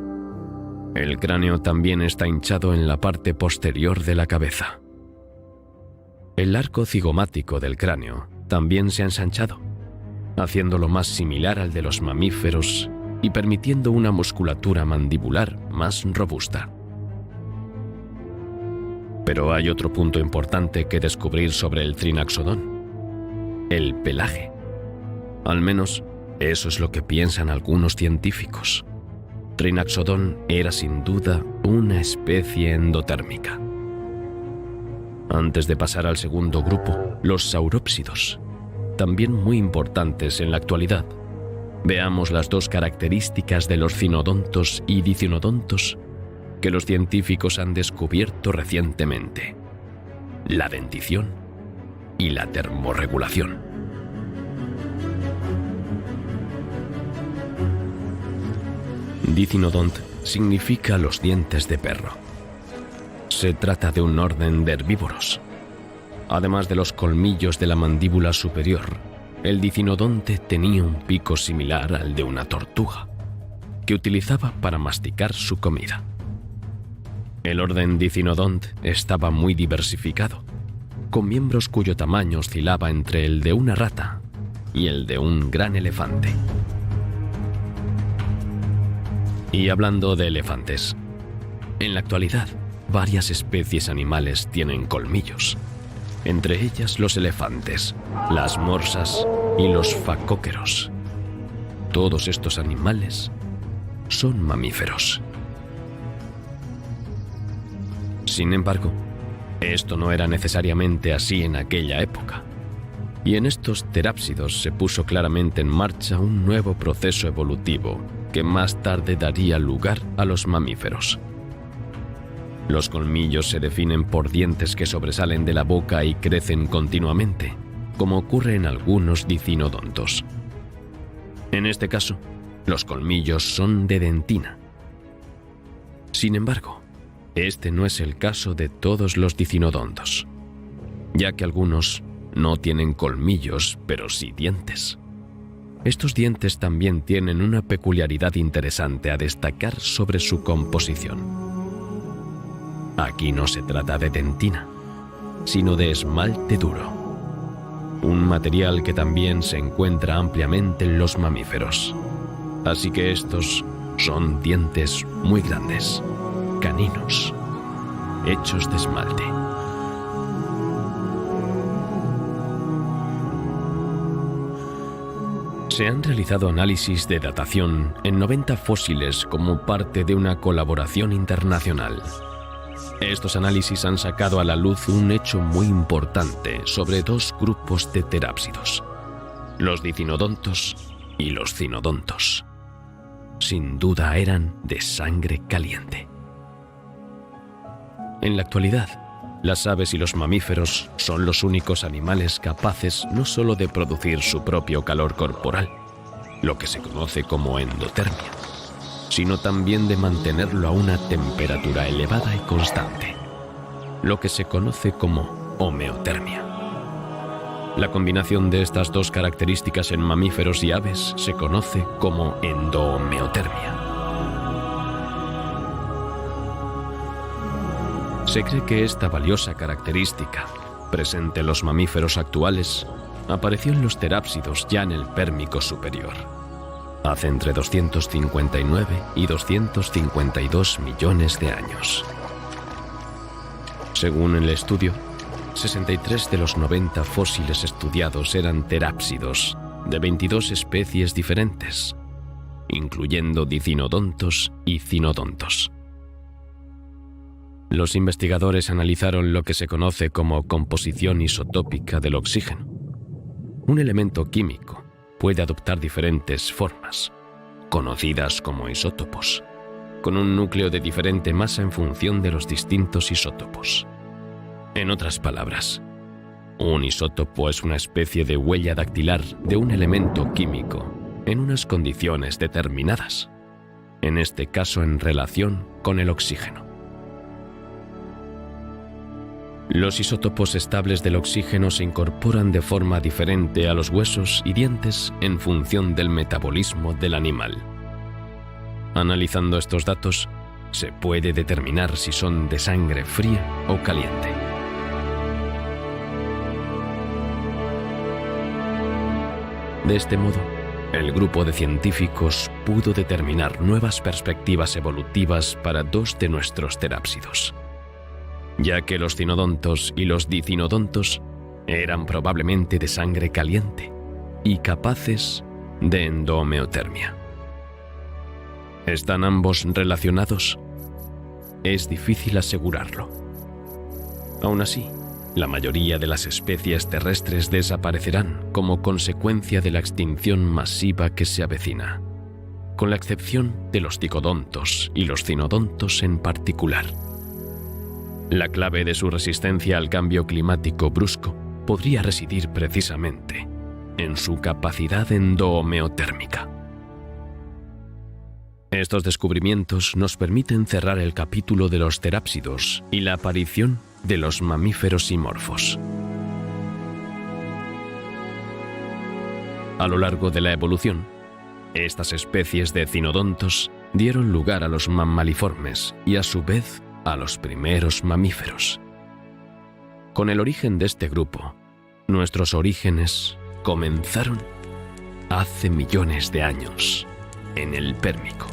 El cráneo también está hinchado en la parte posterior de la cabeza. El arco cigomático del cráneo también se ha ensanchado, haciéndolo más similar al de los mamíferos y permitiendo una musculatura mandibular más robusta. Pero hay otro punto importante que descubrir sobre el Trinaxodon: el pelaje. Al menos, eso es lo que piensan algunos científicos. Trinaxodon era sin duda una especie endotérmica. Antes de pasar al segundo grupo, los saurópsidos, también muy importantes en la actualidad, veamos las dos características de los cinodontos y dicinodontos que los científicos han descubierto recientemente. la dentición y la termorregulación. Dithinodont significa los dientes de perro. Se trata de un orden de herbívoros. Además de los colmillos de la mandíbula superior, el dithinodonte tenía un pico similar al de una tortuga, que utilizaba para masticar su comida. El orden Dithinodont estaba muy diversificado, con miembros cuyo tamaño oscilaba entre el de una rata y el de un gran elefante. Y hablando de elefantes, en la actualidad varias especies animales tienen colmillos, entre ellas los elefantes, las morsas y los facóqueros. Todos estos animales son mamíferos. Sin embargo, esto no era necesariamente así en aquella época, y en estos terápsidos se puso claramente en marcha un nuevo proceso evolutivo que más tarde daría lugar a los mamíferos. Los colmillos se definen por dientes que sobresalen de la boca y crecen continuamente, como ocurre en algunos dithinodontos. En este caso, los colmillos son de dentina. Sin embargo, este no es el caso de todos los dithinodontos, ya que algunos no tienen colmillos, pero sí dientes. Estos dientes también tienen una peculiaridad interesante a destacar sobre su composición. Aquí no se trata de dentina, sino de esmalte duro, un material que también se encuentra ampliamente en los mamíferos. Así que estos son dientes muy grandes, caninos, hechos de esmalte. Se han realizado análisis de datación en 90 fósiles como parte de una colaboración internacional. Estos análisis han sacado a la luz un hecho muy importante sobre dos grupos de terápsidos, los dithinodontos y los cynodontos. Sin duda eran de sangre caliente. En la actualidad, las aves y los mamíferos son los únicos animales capaces no solo de producir su propio calor corporal, lo que se conoce como endotermia, sino también de mantenerlo a una temperatura elevada y constante, lo que se conoce como homeotermia. La combinación de estas dos características en mamíferos y aves se conoce como endohomeotermia. Se cree que esta valiosa característica, presente en los mamíferos actuales, apareció en los terápsidos ya en el Pérmico superior, hace entre 259 y 252 millones de años. Según el estudio, 63 de los 90 fósiles estudiados eran terápsidos de 22 especies diferentes, incluyendo dithinodontos y cynodontos. Los investigadores analizaron lo que se conoce como composición isotópica del oxígeno. Un elemento químico puede adoptar diferentes formas, conocidas como isótopos, con un núcleo de diferente masa en función de los distintos isótopos. En otras palabras, un isótopo es una especie de huella dactilar de un elemento químico en unas condiciones determinadas, en este caso en relación con el oxígeno. Los isótopos estables del oxígeno se incorporan de forma diferente a los huesos y dientes en función del metabolismo del animal. Analizando estos datos, se puede determinar si son de sangre fría o caliente. De este modo, el grupo de científicos pudo determinar nuevas perspectivas evolutivas para dos de nuestros terápsidos, ya que los cynodontos y los dithinodontos eran probablemente de sangre caliente y capaces de endohomeotermia. ¿Están ambos relacionados? Es difícil asegurarlo. Aún así, la mayoría de las especies terrestres desaparecerán como consecuencia de la extinción masiva que se avecina, con la excepción de los dicodontos y los cynodontos en particular. La clave de su resistencia al cambio climático brusco podría residir precisamente en su capacidad endohomeotérmica. Estos descubrimientos nos permiten cerrar el capítulo de los terápsidos y la aparición de los mamíferos simorfos. A lo largo de la evolución, estas especies de cinodontos dieron lugar a los mammaliformes y a su vez a los primeros mamíferos. Con el origen de este grupo, nuestros orígenes comenzaron hace millones de años, en el Pérmico.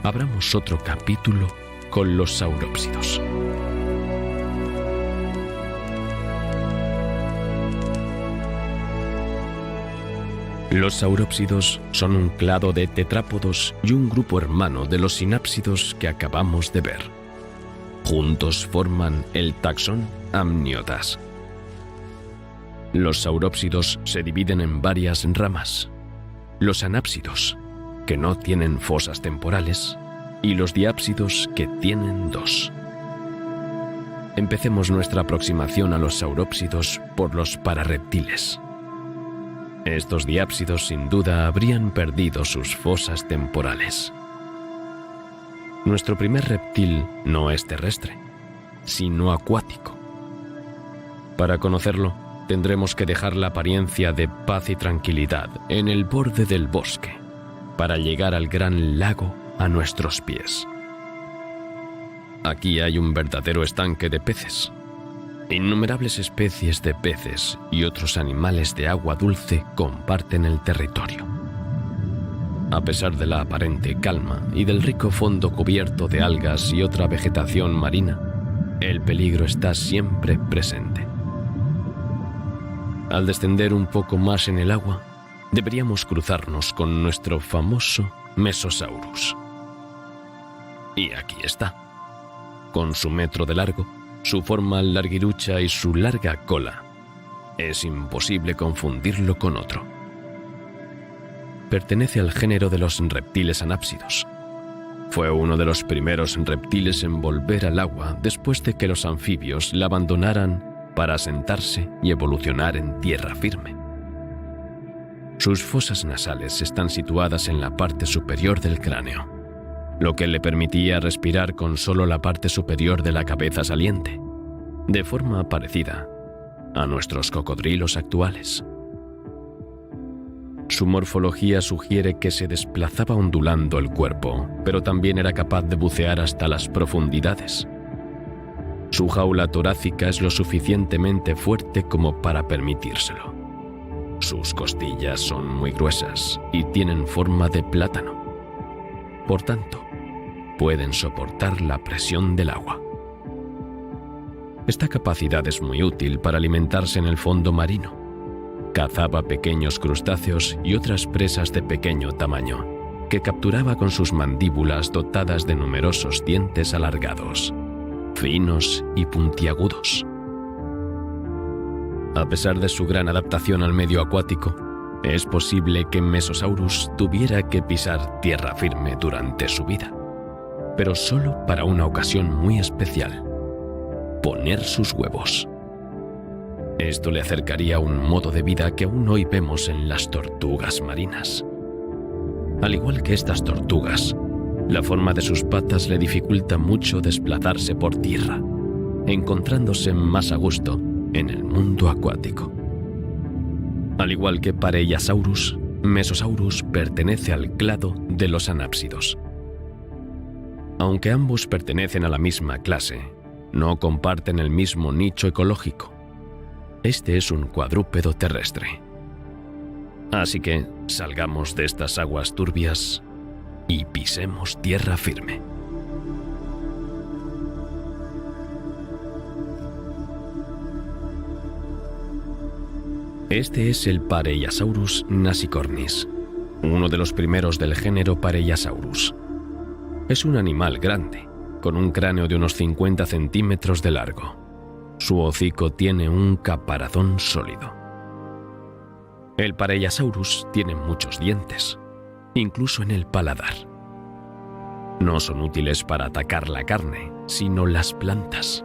Abramos otro capítulo con los saurópsidos. Los saurópsidos son un clado de tetrápodos y un grupo hermano de los sinápsidos que acabamos de ver. Juntos forman el taxón Amniotas. Los saurópsidos se dividen en varias ramas: los anápsidos, que no tienen fosas temporales, y los diápsidos, que tienen dos. Empecemos nuestra aproximación a los saurópsidos por los pararreptiles. Estos diápsidos sin duda habrían perdido sus fosas temporales. Nuestro primer reptil no es terrestre, sino acuático. Para conocerlo, tendremos que dejar la apariencia de paz y tranquilidad en el borde del bosque, para llegar al gran lago a nuestros pies. Aquí hay un verdadero estanque de peces. Innumerables especies de peces y otros animales de agua dulce comparten el territorio. A pesar de la aparente calma y del rico fondo cubierto de algas y otra vegetación marina, el peligro está siempre presente. Al descender un poco más en el agua, deberíamos cruzarnos con nuestro famoso Mesosaurus. Y aquí está. Con su metro de largo, su forma larguirucha y su larga cola, es imposible confundirlo con otro. Pertenece al género de los reptiles anápsidos. Fue uno de los primeros reptiles en volver al agua después de que los anfibios la abandonaran para asentarse y evolucionar en tierra firme. Sus fosas nasales están situadas en la parte superior del cráneo, lo que le permitía respirar con solo la parte superior de la cabeza saliente, de forma parecida a nuestros cocodrilos actuales. Su morfología sugiere que se desplazaba ondulando el cuerpo, pero también era capaz de bucear hasta las profundidades. Su jaula torácica es lo suficientemente fuerte como para permitírselo. Sus costillas son muy gruesas y tienen forma de plátano. Por tanto, pueden soportar la presión del agua. Esta capacidad es muy útil para alimentarse en el fondo marino. Cazaba pequeños crustáceos y otras presas de pequeño tamaño, que capturaba con sus mandíbulas dotadas de numerosos dientes alargados, finos y puntiagudos. A pesar de su gran adaptación al medio acuático, es posible que Mesosaurus tuviera que pisar tierra firme durante su vida, pero solo para una ocasión muy especial: poner sus huevos. Esto le acercaría a un modo de vida que aún hoy vemos en las tortugas marinas. Al igual que estas tortugas, la forma de sus patas le dificulta mucho desplazarse por tierra, encontrándose más a gusto en el mundo acuático. Al igual que Pareiasaurus, Mesosaurus pertenece al clado de los anápsidos. Aunque ambos pertenecen a la misma clase, no comparten el mismo nicho ecológico. Este es un cuadrúpedo terrestre. Así que salgamos de estas aguas turbias y pisemos tierra firme. Este es el Pareiasaurus nasicornis, uno de los primeros del género Pareiasaurus. Es un animal grande, con un cráneo de unos 50 centímetros de largo. Su hocico tiene un caparazón sólido. El Pareiasaurus tiene muchos dientes, incluso en el paladar. No son útiles para atacar la carne, sino las plantas.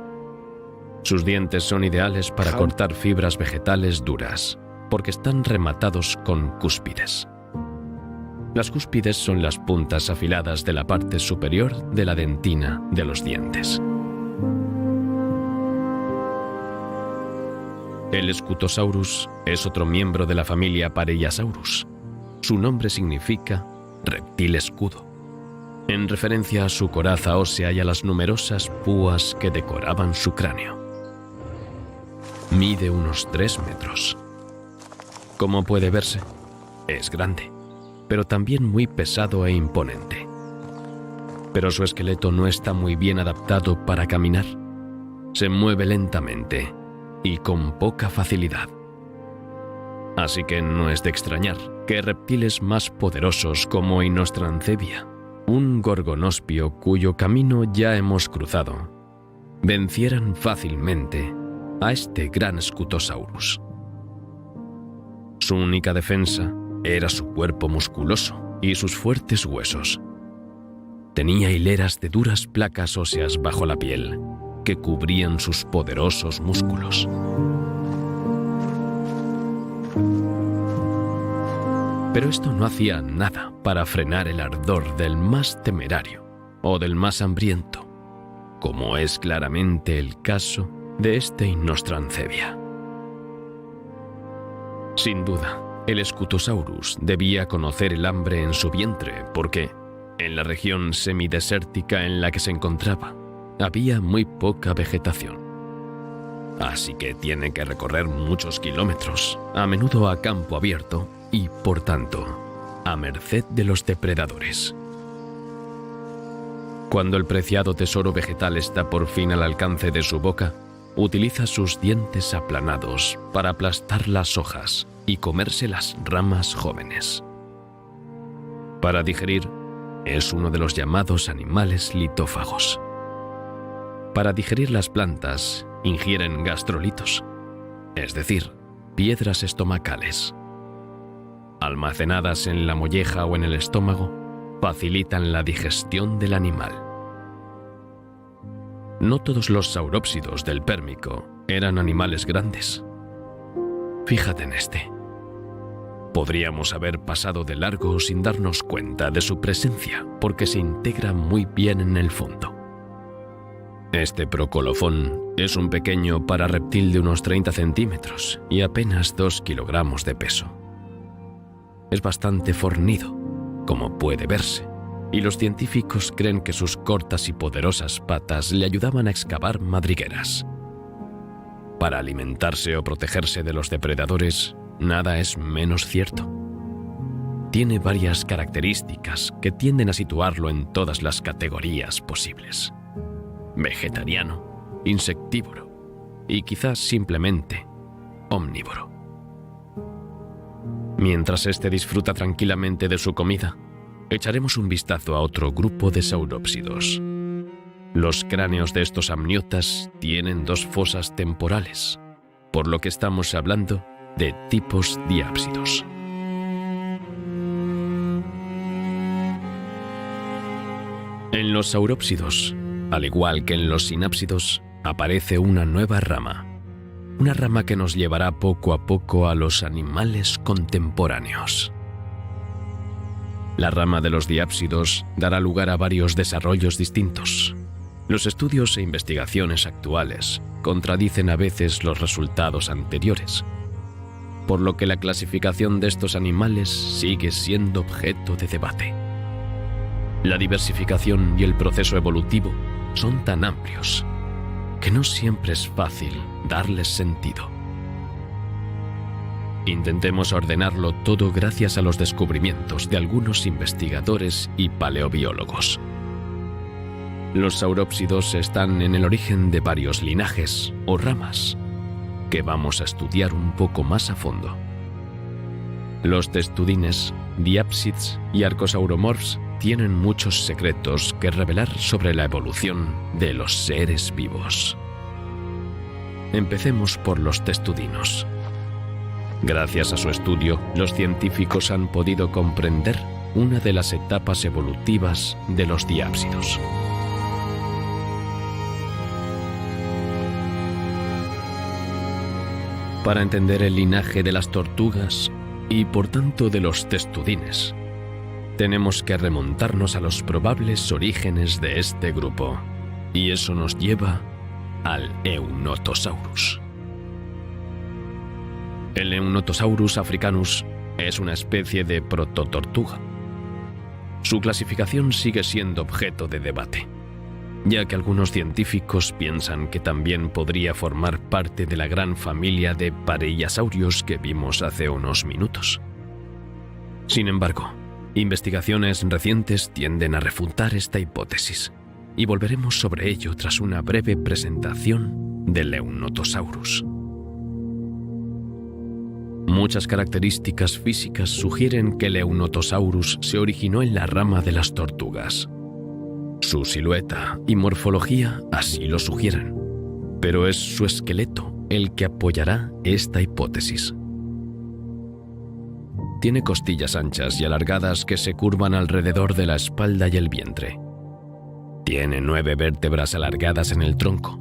Sus dientes son ideales para cortar fibras vegetales duras, porque están rematados con cúspides. Las cúspides son las puntas afiladas de la parte superior de la dentina de los dientes. El Scutosaurus es otro miembro de la familia Pareiasaurus. Su nombre significa reptil escudo, en referencia a su coraza ósea y a las numerosas púas que decoraban su cráneo. Mide unos 3 metros. Como puede verse, es grande, pero también muy pesado e imponente. Pero su esqueleto no está muy bien adaptado para caminar. Se mueve lentamente y con poca facilidad. Así que no es de extrañar que reptiles más poderosos como Inostrancevia, un gorgonospio cuyo camino ya hemos cruzado, vencieran fácilmente a este gran Scutosaurus. Su única defensa era su cuerpo musculoso y sus fuertes huesos. Tenía hileras de duras placas óseas bajo la piel que cubrían sus poderosos músculos. Pero esto no hacía nada para frenar el ardor del más temerario o del más hambriento, como es claramente el caso de este Inostrancevia. Sin duda, el Scutosaurus debía conocer el hambre en su vientre porque, en la región semidesértica en la que se encontraba, había muy poca vegetación. Así que tiene que recorrer muchos kilómetros, a menudo a campo abierto y, por tanto, a merced de los depredadores. Cuando el preciado tesoro vegetal está por fin al alcance de su boca, utiliza sus dientes aplanados para aplastar las hojas y comerse las ramas jóvenes. Para digerir, es uno de los llamados animales litófagos. Para digerir las plantas, ingieren gastrolitos, es decir, piedras estomacales. Almacenadas en la molleja o en el estómago, facilitan la digestión del animal. No todos los saurópsidos del Pérmico eran animales grandes. Fíjate en este. Podríamos haber pasado de largo sin darnos cuenta de su presencia porque se integra muy bien en el fondo. Este procolofón es un pequeño pararreptil de unos 30 centímetros y apenas 2 kilogramos de peso. Es bastante fornido, como puede verse, y los científicos creen que sus cortas y poderosas patas le ayudaban a excavar madrigueras. Para alimentarse o protegerse de los depredadores, nada es menos cierto. Tiene varias características que tienden a situarlo en todas las categorías posibles: vegetariano, insectívoro y quizás simplemente omnívoro. Mientras éste disfruta tranquilamente de su comida, echaremos un vistazo a otro grupo de saurópsidos. Los cráneos de estos amniotas tienen 2 fosas temporales, por lo que estamos hablando de tipos diápsidos. En los saurópsidos, al igual que en los sinápsidos, aparece una nueva rama. Una rama que nos llevará poco a poco a los animales contemporáneos. La rama de los diápsidos dará lugar a varios desarrollos distintos. Los estudios e investigaciones actuales contradicen a veces los resultados anteriores, por lo que la clasificación de estos animales sigue siendo objeto de debate. La diversificación y el proceso evolutivo son tan amplios que no siempre es fácil darles sentido. Intentemos ordenarlo todo gracias a los descubrimientos de algunos investigadores y paleobiólogos. Los saurópsidos están en el origen de varios linajes o ramas que vamos a estudiar un poco más a fondo. Los testudines, diápsids y arcosauromorphs tienen muchos secretos que revelar sobre la evolución de los seres vivos. Empecemos por los testudinos. Gracias a su estudio, los científicos han podido comprender una de las etapas evolutivas de los diápsidos. Para entender el linaje de las tortugas y por tanto de los testudines, tenemos que remontarnos a los probables orígenes de este grupo, y eso nos lleva al Eunotosaurus. El Eunotosaurus africanus es una especie de prototortuga. Su clasificación sigue siendo objeto de debate, ya que algunos científicos piensan que también podría formar parte de la gran familia de pareiasaurios que vimos hace unos minutos. Sin embargo, investigaciones recientes tienden a refutar esta hipótesis, y volveremos sobre ello tras una breve presentación del Eunotosaurus. Muchas características físicas sugieren que el Eunotosaurus se originó en la rama de las tortugas. Su silueta y morfología así lo sugieren, pero es su esqueleto el que apoyará esta hipótesis. Tiene costillas anchas y alargadas que se curvan alrededor de la espalda y el vientre. Tiene 9 vértebras alargadas en el tronco,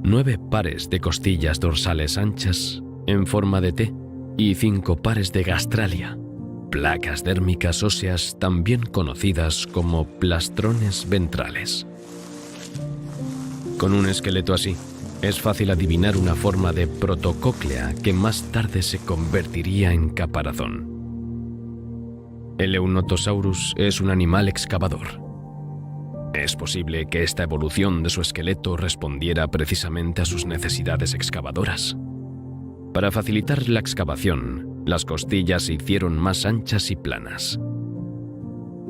9 pares de costillas dorsales anchas en forma de T y 5 pares de gastralia, placas dérmicas óseas también conocidas como plastrones ventrales. Con un esqueleto así, es fácil adivinar una forma de protocóclea que más tarde se convertiría en caparazón. El Eunotosaurus es un animal excavador. Es posible que esta evolución de su esqueleto respondiera precisamente a sus necesidades excavadoras. Para facilitar la excavación, las costillas se hicieron más anchas y planas.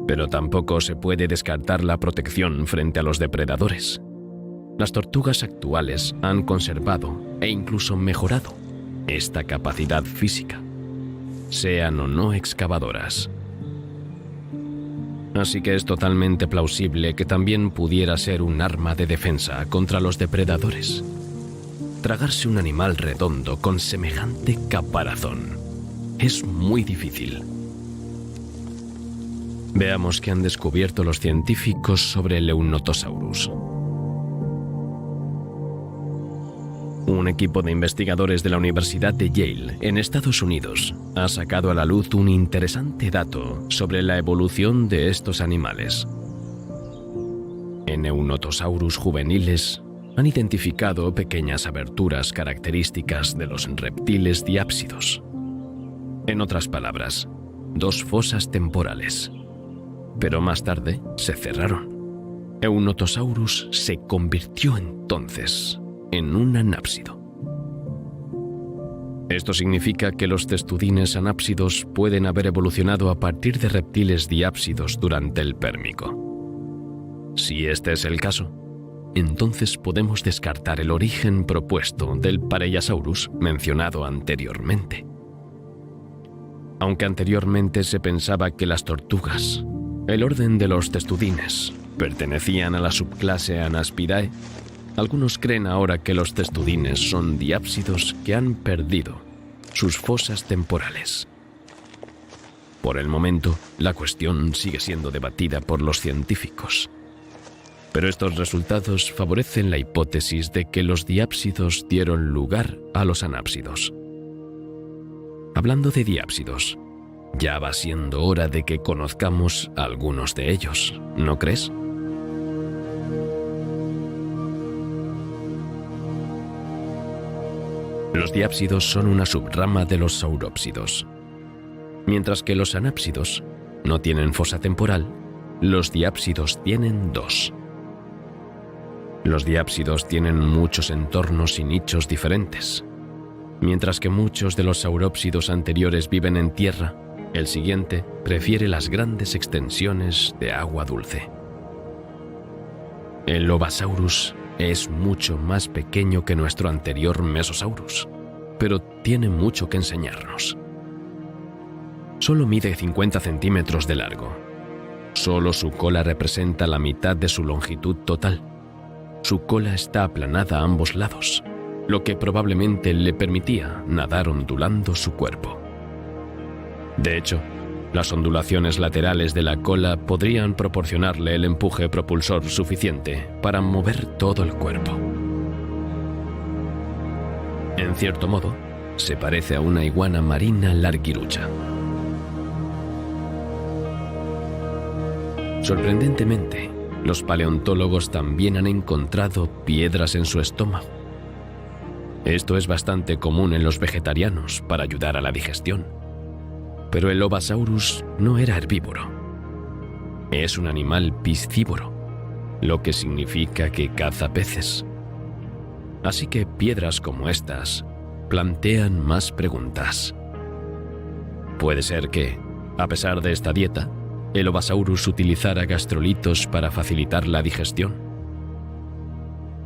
Pero tampoco se puede descartar la protección frente a los depredadores. Las tortugas actuales han conservado e incluso mejorado esta capacidad física, sean o no excavadoras. Así que es totalmente plausible que también pudiera ser un arma de defensa contra los depredadores. Tragarse un animal redondo con semejante caparazón es muy difícil. Veamos qué han descubierto los científicos sobre el Eunotosaurus. Un equipo de investigadores de la Universidad de Yale, en Estados Unidos, ha sacado a la luz un interesante dato sobre la evolución de estos animales. En Eunotosaurus juveniles han identificado pequeñas aberturas características de los reptiles diápsidos. En otras palabras, 2 fosas temporales. Pero más tarde se cerraron. Eunotosaurus se convirtió entonces en un anápsido. Esto significa que los testudines anápsidos pueden haber evolucionado a partir de reptiles diápsidos durante el Pérmico. Si este es el caso, entonces podemos descartar el origen propuesto del Pareiasaurus mencionado anteriormente. Aunque anteriormente se pensaba que las tortugas, el orden de los testudines, pertenecían a la subclase Anaspidae, algunos creen ahora que los testudines son diápsidos que han perdido sus fosas temporales. Por el momento, la cuestión sigue siendo debatida por los científicos. Pero estos resultados favorecen la hipótesis de que los diápsidos dieron lugar a los anápsidos. Hablando de diápsidos, ya va siendo hora de que conozcamos a algunos de ellos, ¿no crees? Los diápsidos son una subrama de los saurópsidos. Mientras que los anápsidos no tienen fosa temporal, los diápsidos tienen 2. Los diápsidos tienen muchos entornos y nichos diferentes. Mientras que muchos de los saurópsidos anteriores viven en tierra, el siguiente prefiere las grandes extensiones de agua dulce. El Lobasaurus es mucho más pequeño que nuestro anterior Mesosaurus, pero tiene mucho que enseñarnos. Solo mide 50 centímetros de largo. Solo su cola representa la mitad de su longitud total. Su cola está aplanada a ambos lados, lo que probablemente le permitía nadar ondulando su cuerpo. De hecho, las ondulaciones laterales de la cola podrían proporcionarle el empuje propulsor suficiente para mover todo el cuerpo. En cierto modo, se parece a una iguana marina larguirucha. Sorprendentemente, los paleontólogos también han encontrado piedras en su estómago. Esto es bastante común en los vegetarianos para ayudar a la digestión. Pero el Obasaurus no era herbívoro. Es un animal piscívoro, lo que significa que caza peces. Así que piedras como estas plantean más preguntas. Puede ser que, a pesar de esta dieta, el Obasaurus utilizara gastrolitos para facilitar la digestión.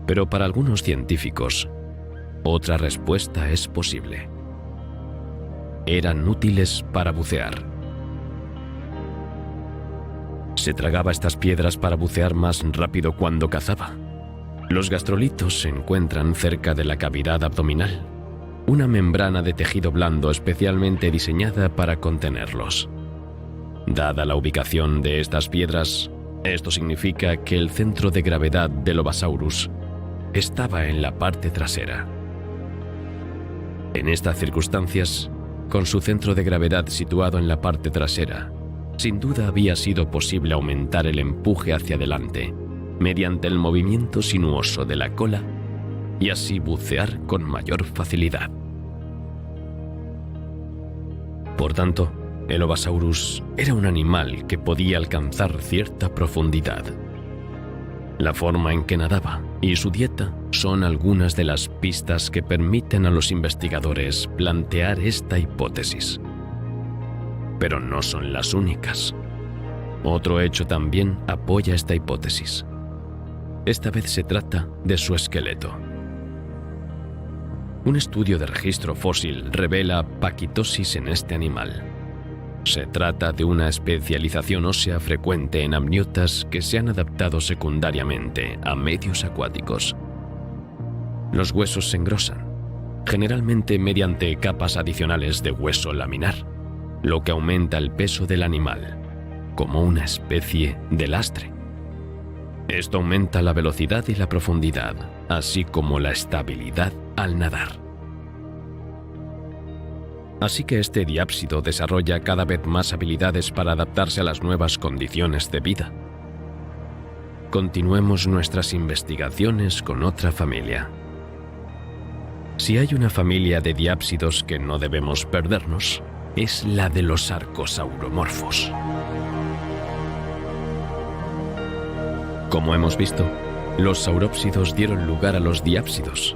Pero para algunos científicos, otra respuesta es posible. Eran útiles para bucear. Se tragaba estas piedras para bucear más rápido cuando cazaba. Los gastrolitos se encuentran cerca de la cavidad abdominal, una membrana de tejido blando especialmente diseñada para contenerlos. Dada la ubicación de estas piedras, esto significa que el centro de gravedad del Obasaurus estaba en la parte trasera. En estas circunstancias, con su centro de gravedad situado en la parte trasera, sin duda había sido posible aumentar el empuje hacia adelante mediante el movimiento sinuoso de la cola y así bucear con mayor facilidad. Por tanto, el Obasaurus era un animal que podía alcanzar cierta profundidad. La forma en que nadaba y su dieta son algunas de las pistas que permiten a los investigadores plantear esta hipótesis. Pero no son las únicas. Otro hecho también apoya esta hipótesis. Esta vez se trata de su esqueleto. Un estudio de registro fósil revela paquitosis en este animal. Se trata de una especialización ósea frecuente en amniotas que se han adaptado secundariamente a medios acuáticos. Los huesos se engrosan, generalmente mediante capas adicionales de hueso laminar, lo que aumenta el peso del animal, como una especie de lastre. Esto aumenta la velocidad y la profundidad, así como la estabilidad al nadar. Así que este diápsido desarrolla cada vez más habilidades para adaptarse a las nuevas condiciones de vida. Continuemos nuestras investigaciones con otra familia. Si hay una familia de diápsidos que no debemos perdernos, es la de los arcosauromorfos. Como hemos visto, los saurópsidos dieron lugar a los diápsidos.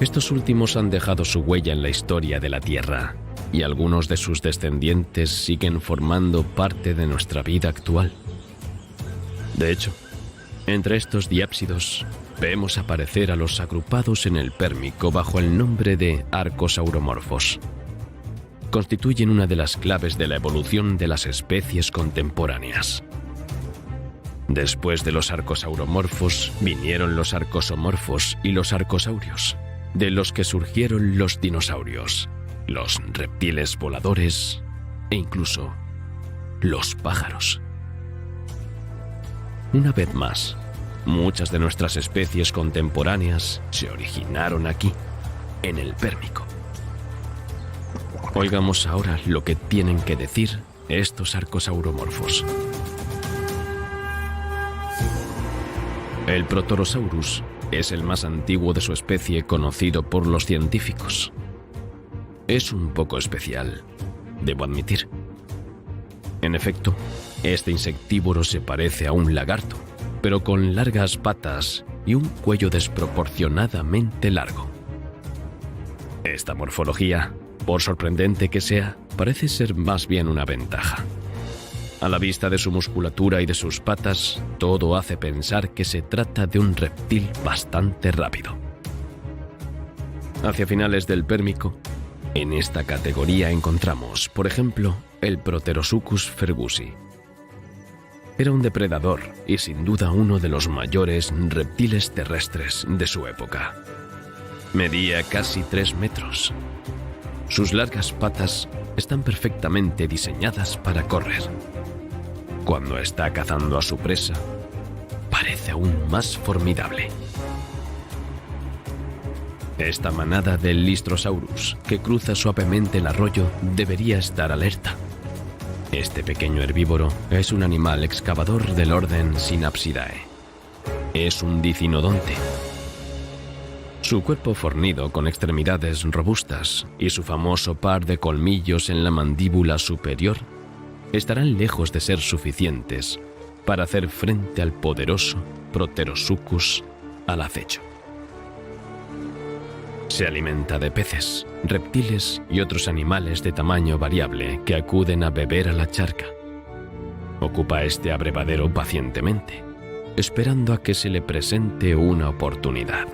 Estos últimos han dejado su huella en la historia de la Tierra, y algunos de sus descendientes siguen formando parte de nuestra vida actual. De hecho, entre estos diápsidos vemos aparecer a los agrupados en el Pérmico bajo el nombre de arcosauromorfos. Constituyen una de las claves de la evolución de las especies contemporáneas. Después de los arcosauromorfos vinieron los arcosomorfos y los arcosaurios, de los que surgieron los dinosaurios, los reptiles voladores e incluso los pájaros. Una vez más, muchas de nuestras especies contemporáneas se originaron aquí, en el Pérmico. Oigamos ahora lo que tienen que decir estos arcosauromorfos. El Protorosaurus es el más antiguo de su especie conocido por los científicos. Es un poco especial, debo admitir. En efecto, este insectívoro se parece a un lagarto, pero con largas patas y un cuello desproporcionadamente largo. Esta morfología, por sorprendente que sea, parece ser más bien una ventaja. A la vista de su musculatura y de sus patas, todo hace pensar que se trata de un reptil bastante rápido. Hacia finales del Pérmico, en esta categoría encontramos, por ejemplo, el Proterosuchus fergusi. Era un depredador y sin duda uno de los mayores reptiles terrestres de su época. Medía casi 3 metros. Sus largas patas están perfectamente diseñadas para correr. Cuando está cazando a su presa, parece aún más formidable. Esta manada del Lystrosaurus, que cruza suavemente el arroyo, debería estar alerta. Este pequeño herbívoro es un animal excavador del orden Synapsidae. Es un dicinodonte. Su cuerpo fornido con extremidades robustas y su famoso par de colmillos en la mandíbula superior estarán lejos de ser suficientes para hacer frente al poderoso Proterosuchus al acecho. Se alimenta de peces, reptiles y otros animales de tamaño variable que acuden a beber a la charca. Ocupa este abrevadero pacientemente, esperando a que se le presente una oportunidad.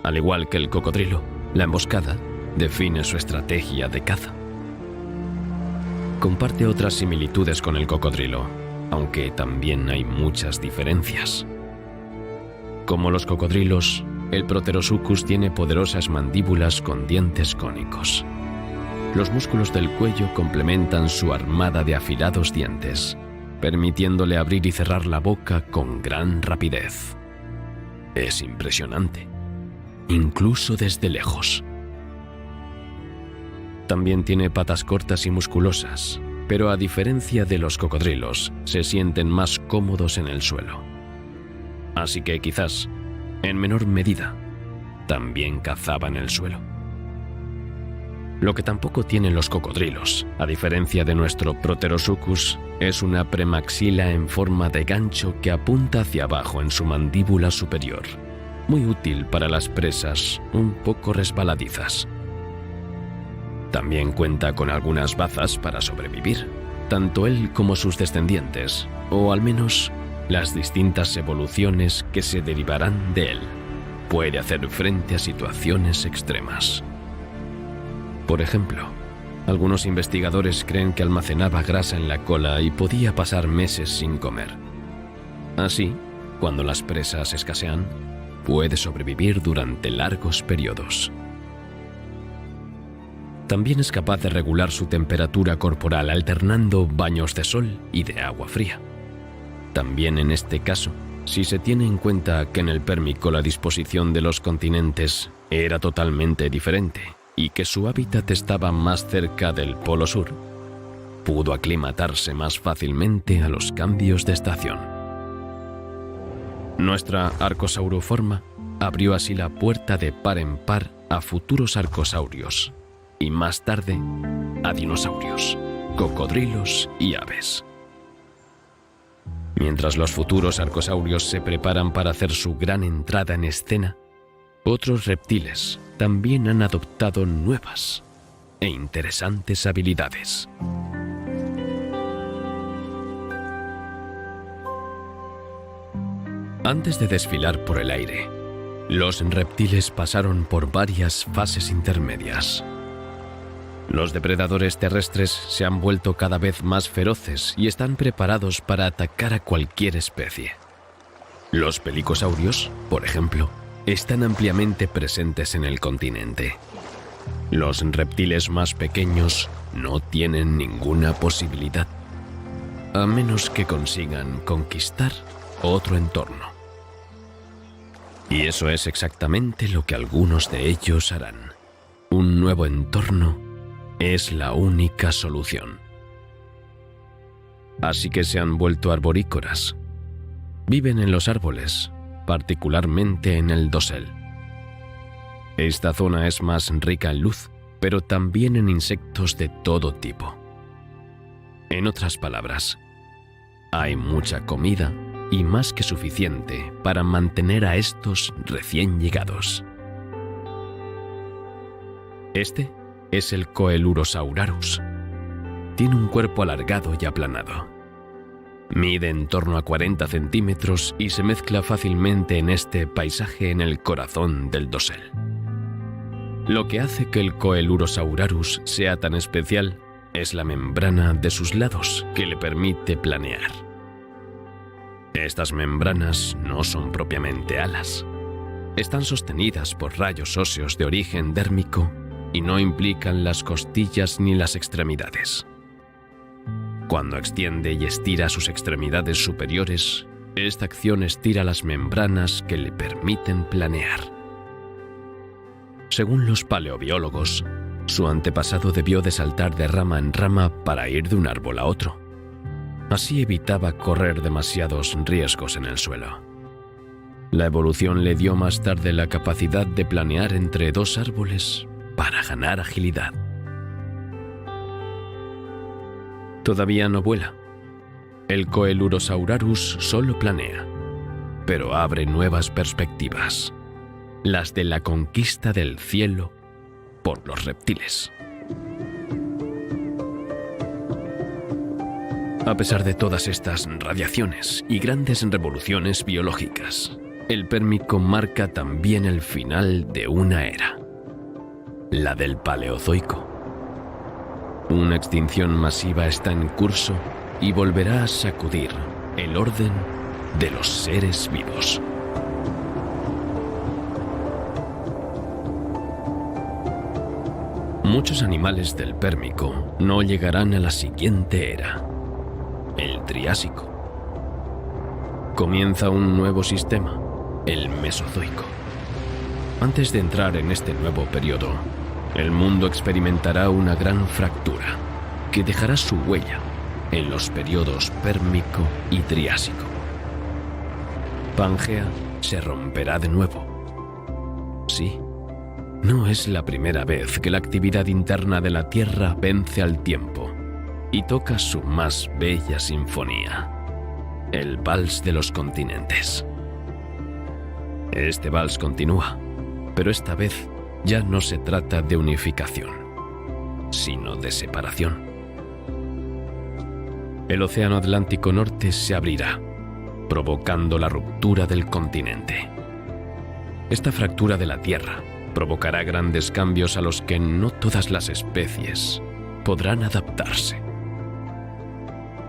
Al igual que el cocodrilo, la emboscada define su estrategia de caza. Comparte otras similitudes con el cocodrilo, aunque también hay muchas diferencias. Como los cocodrilos, el Proterosuchus tiene poderosas mandíbulas con dientes cónicos. Los músculos del cuello complementan su armada de afilados dientes, permitiéndole abrir y cerrar la boca con gran rapidez. Es impresionante, incluso desde lejos. También tiene patas cortas y musculosas, pero a diferencia de los cocodrilos, se sienten más cómodos en el suelo. Así que quizás, en menor medida, también cazaba en el suelo. Lo que tampoco tienen los cocodrilos, a diferencia de nuestro Proterosuchus, es una premaxila en forma de gancho que apunta hacia abajo en su mandíbula superior, muy útil para las presas un poco resbaladizas. También cuenta con algunas bazas para sobrevivir, tanto él como sus descendientes, o al menos las distintas evoluciones que se derivarán de él. Puede hacer frente a situaciones extremas. Por ejemplo, algunos investigadores creen que almacenaba grasa en la cola y podía pasar meses sin comer. Así, cuando las presas escasean, puede sobrevivir durante largos periodos. También es capaz de regular su temperatura corporal alternando baños de sol y de agua fría. También en este caso, si se tiene en cuenta que en el Pérmico la disposición de los continentes era totalmente diferente y que su hábitat estaba más cerca del Polo Sur, pudo aclimatarse más fácilmente a los cambios de estación. Nuestra Arcosauroforma abrió así la puerta de par en par a futuros arcosaurios y más tarde a dinosaurios, cocodrilos y aves. Mientras los futuros arcosaurios se preparan para hacer su gran entrada en escena, otros reptiles también han adoptado nuevas e interesantes habilidades. Antes de desfilar por el aire, los reptiles pasaron por varias fases intermedias. Los depredadores terrestres se han vuelto cada vez más feroces y están preparados para atacar a cualquier especie. Los pelicosaurios, por ejemplo, están ampliamente presentes en el continente. Los reptiles más pequeños no tienen ninguna posibilidad, a menos que consigan conquistar otro entorno. Y eso es exactamente lo que algunos de ellos harán. Un nuevo entorno es la única solución. Así que se han vuelto arborícoras. Viven en los árboles, particularmente en el dosel. Esta zona es más rica en luz, pero también en insectos de todo tipo. En otras palabras, hay mucha comida y más que suficiente para mantener a estos recién llegados. Este es el Coelurosaurus. Tiene un cuerpo alargado y aplanado. Mide en torno a 40 centímetros y se mezcla fácilmente en este paisaje en el corazón del dosel. Lo que hace que el Coelurosaurus sea tan especial es la membrana de sus lados que le permite planear. Estas membranas no son propiamente alas. Están sostenidas por rayos óseos de origen dérmico y no implican las costillas ni las extremidades. Cuando extiende y estira sus extremidades superiores, esta acción estira las membranas que le permiten planear. Según los paleobiólogos, su antepasado debió de saltar de rama en rama para ir de un árbol a otro. Así evitaba correr demasiados riesgos en el suelo. La evolución le dio más tarde la capacidad de planear entre dos árboles para ganar agilidad. Todavía no vuela. El Coelurosaurus solo planea, pero abre nuevas perspectivas, las de la conquista del cielo por los reptiles. A pesar de todas estas radiaciones y grandes revoluciones biológicas, el Pérmico marca también el final de una era, la del Paleozoico. Una extinción masiva está en curso y volverá a sacudir el orden de los seres vivos. Muchos animales del Pérmico no llegarán a la siguiente era, el Triásico. Comienza un nuevo sistema, el Mesozoico. Antes de entrar en este nuevo periodo, el mundo experimentará una gran fractura que dejará su huella en los periodos Pérmico y Triásico. Pangea se romperá de nuevo. Sí, no es la primera vez que la actividad interna de la Tierra vence al tiempo y toca su más bella sinfonía, el Vals de los Continentes. Este vals continúa, pero esta vez ya no se trata de unificación, sino de separación. El Océano Atlántico Norte se abrirá, provocando la ruptura del continente. Esta fractura de la Tierra provocará grandes cambios a los que no todas las especies podrán adaptarse.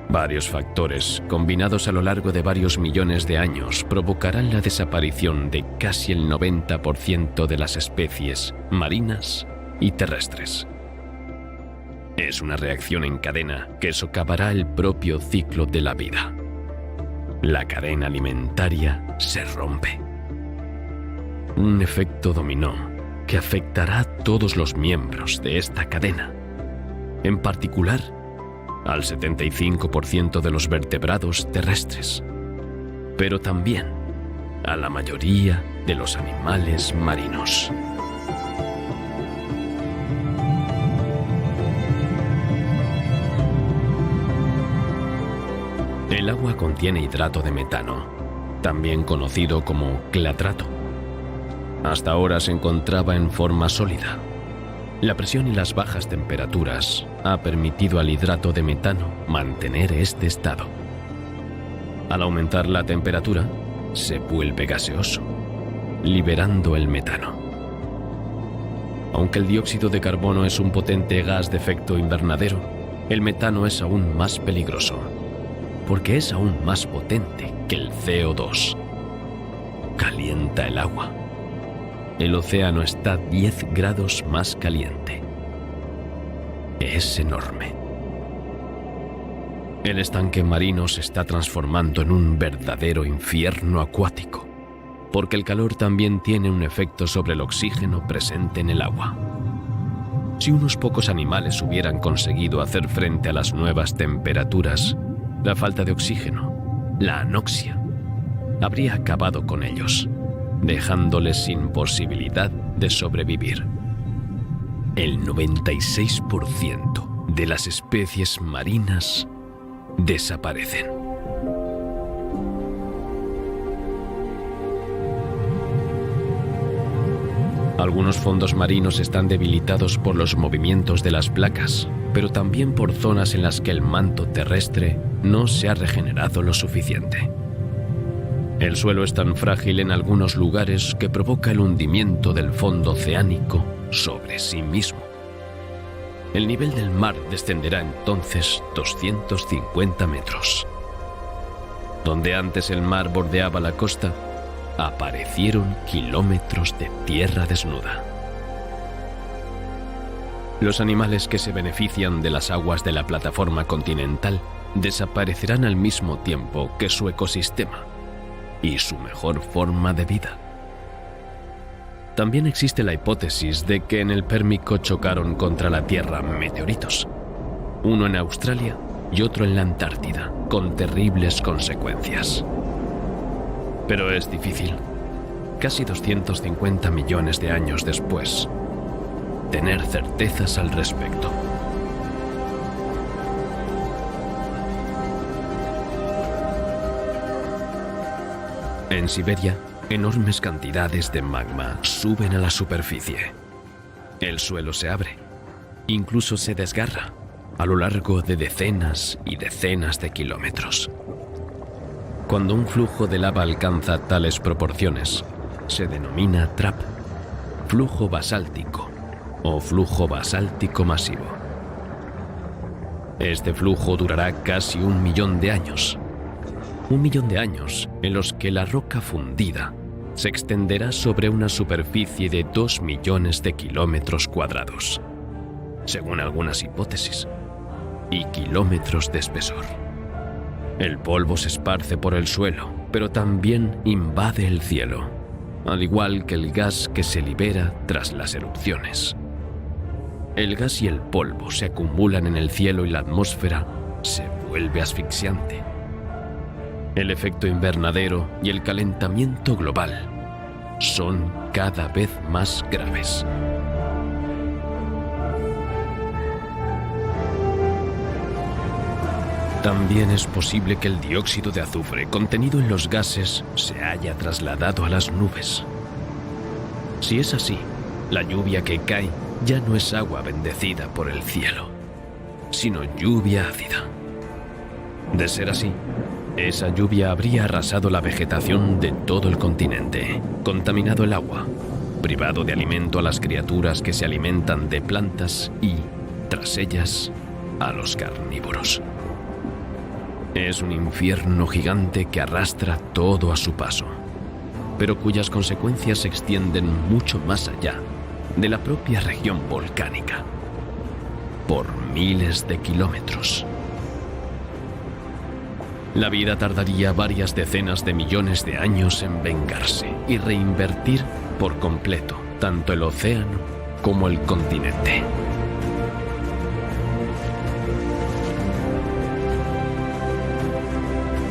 Varios factores, combinados a lo largo de varios millones de años, provocarán la desaparición de casi el 90% de las especies marinas y terrestres. Es una reacción en cadena que socavará el propio ciclo de la vida. La cadena alimentaria se rompe. Un efecto dominó que afectará a todos los miembros de esta cadena, en particular al 75% de los vertebrados terrestres, pero también a la mayoría de los animales marinos. El agua contiene hidrato de metano, también conocido como clatrato. Hasta ahora se encontraba en forma sólida. La presión y las bajas temperaturas ha permitido al hidrato de metano mantener este estado. Al aumentar la temperatura, se vuelve gaseoso, liberando el metano. Aunque el dióxido de carbono es un potente gas de efecto invernadero, el metano es aún más peligroso, porque es aún más potente que el CO2. Calienta el agua. El océano está 10 grados más caliente. Es enorme. El estanque marino se está transformando en un verdadero infierno acuático, porque el calor también tiene un efecto sobre el oxígeno presente en el agua. Si unos pocos animales hubieran conseguido hacer frente a las nuevas temperaturas, la falta de oxígeno, la anoxia, habría acabado con ellos, dejándoles sin posibilidad de sobrevivir. El 96% de las especies marinas desaparecen. Algunos fondos marinos están debilitados por los movimientos de las placas, pero también por zonas en las que el manto terrestre no se ha regenerado lo suficiente. El suelo es tan frágil en algunos lugares que provoca el hundimiento del fondo oceánico sobre sí mismo. El nivel del mar descenderá entonces 250 metros. Donde antes el mar bordeaba la costa, aparecieron kilómetros de tierra desnuda. Los animales que se benefician de las aguas de la plataforma continental desaparecerán al mismo tiempo que su ecosistema y su mejor forma de vida. También existe la hipótesis de que en el Pérmico chocaron contra la Tierra meteoritos, uno en Australia y otro en la Antártida, con terribles consecuencias. Pero es difícil, casi 250 millones de años después, tener certezas al respecto. En Siberia, enormes cantidades de magma suben a la superficie. El suelo se abre, incluso se desgarra, a lo largo de decenas y decenas de kilómetros. Cuando un flujo de lava alcanza tales proporciones, se denomina trap, flujo basáltico o flujo basáltico masivo. Este flujo durará casi 1 millón de años. 1 millón de años en los que la roca fundida se extenderá sobre una superficie de 2 millones de kilómetros cuadrados, según algunas hipótesis, y kilómetros de espesor. El polvo se esparce por el suelo, pero también invade el cielo, al igual que el gas que se libera tras las erupciones. El gas y el polvo se acumulan en el cielo y la atmósfera se vuelve asfixiante. El efecto invernadero y el calentamiento global son cada vez más graves. También es posible que el dióxido de azufre contenido en los gases se haya trasladado a las nubes. Si es así, la lluvia que cae ya no es agua bendecida por el cielo, sino lluvia ácida. De ser así, esa lluvia habría arrasado la vegetación de todo el continente, contaminado el agua, privado de alimento a las criaturas que se alimentan de plantas y, tras ellas, a los carnívoros. Es un infierno gigante que arrastra todo a su paso, pero cuyas consecuencias se extienden mucho más allá de la propia región volcánica, por miles de kilómetros. La vida tardaría varias decenas de millones de años en vengarse y reinvertir por completo tanto el océano como el continente.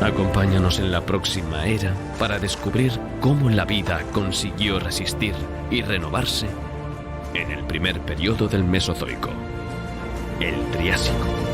Acompáñanos en la próxima era para descubrir cómo la vida consiguió resistir y renovarse en el primer periodo del Mesozoico, el Triásico.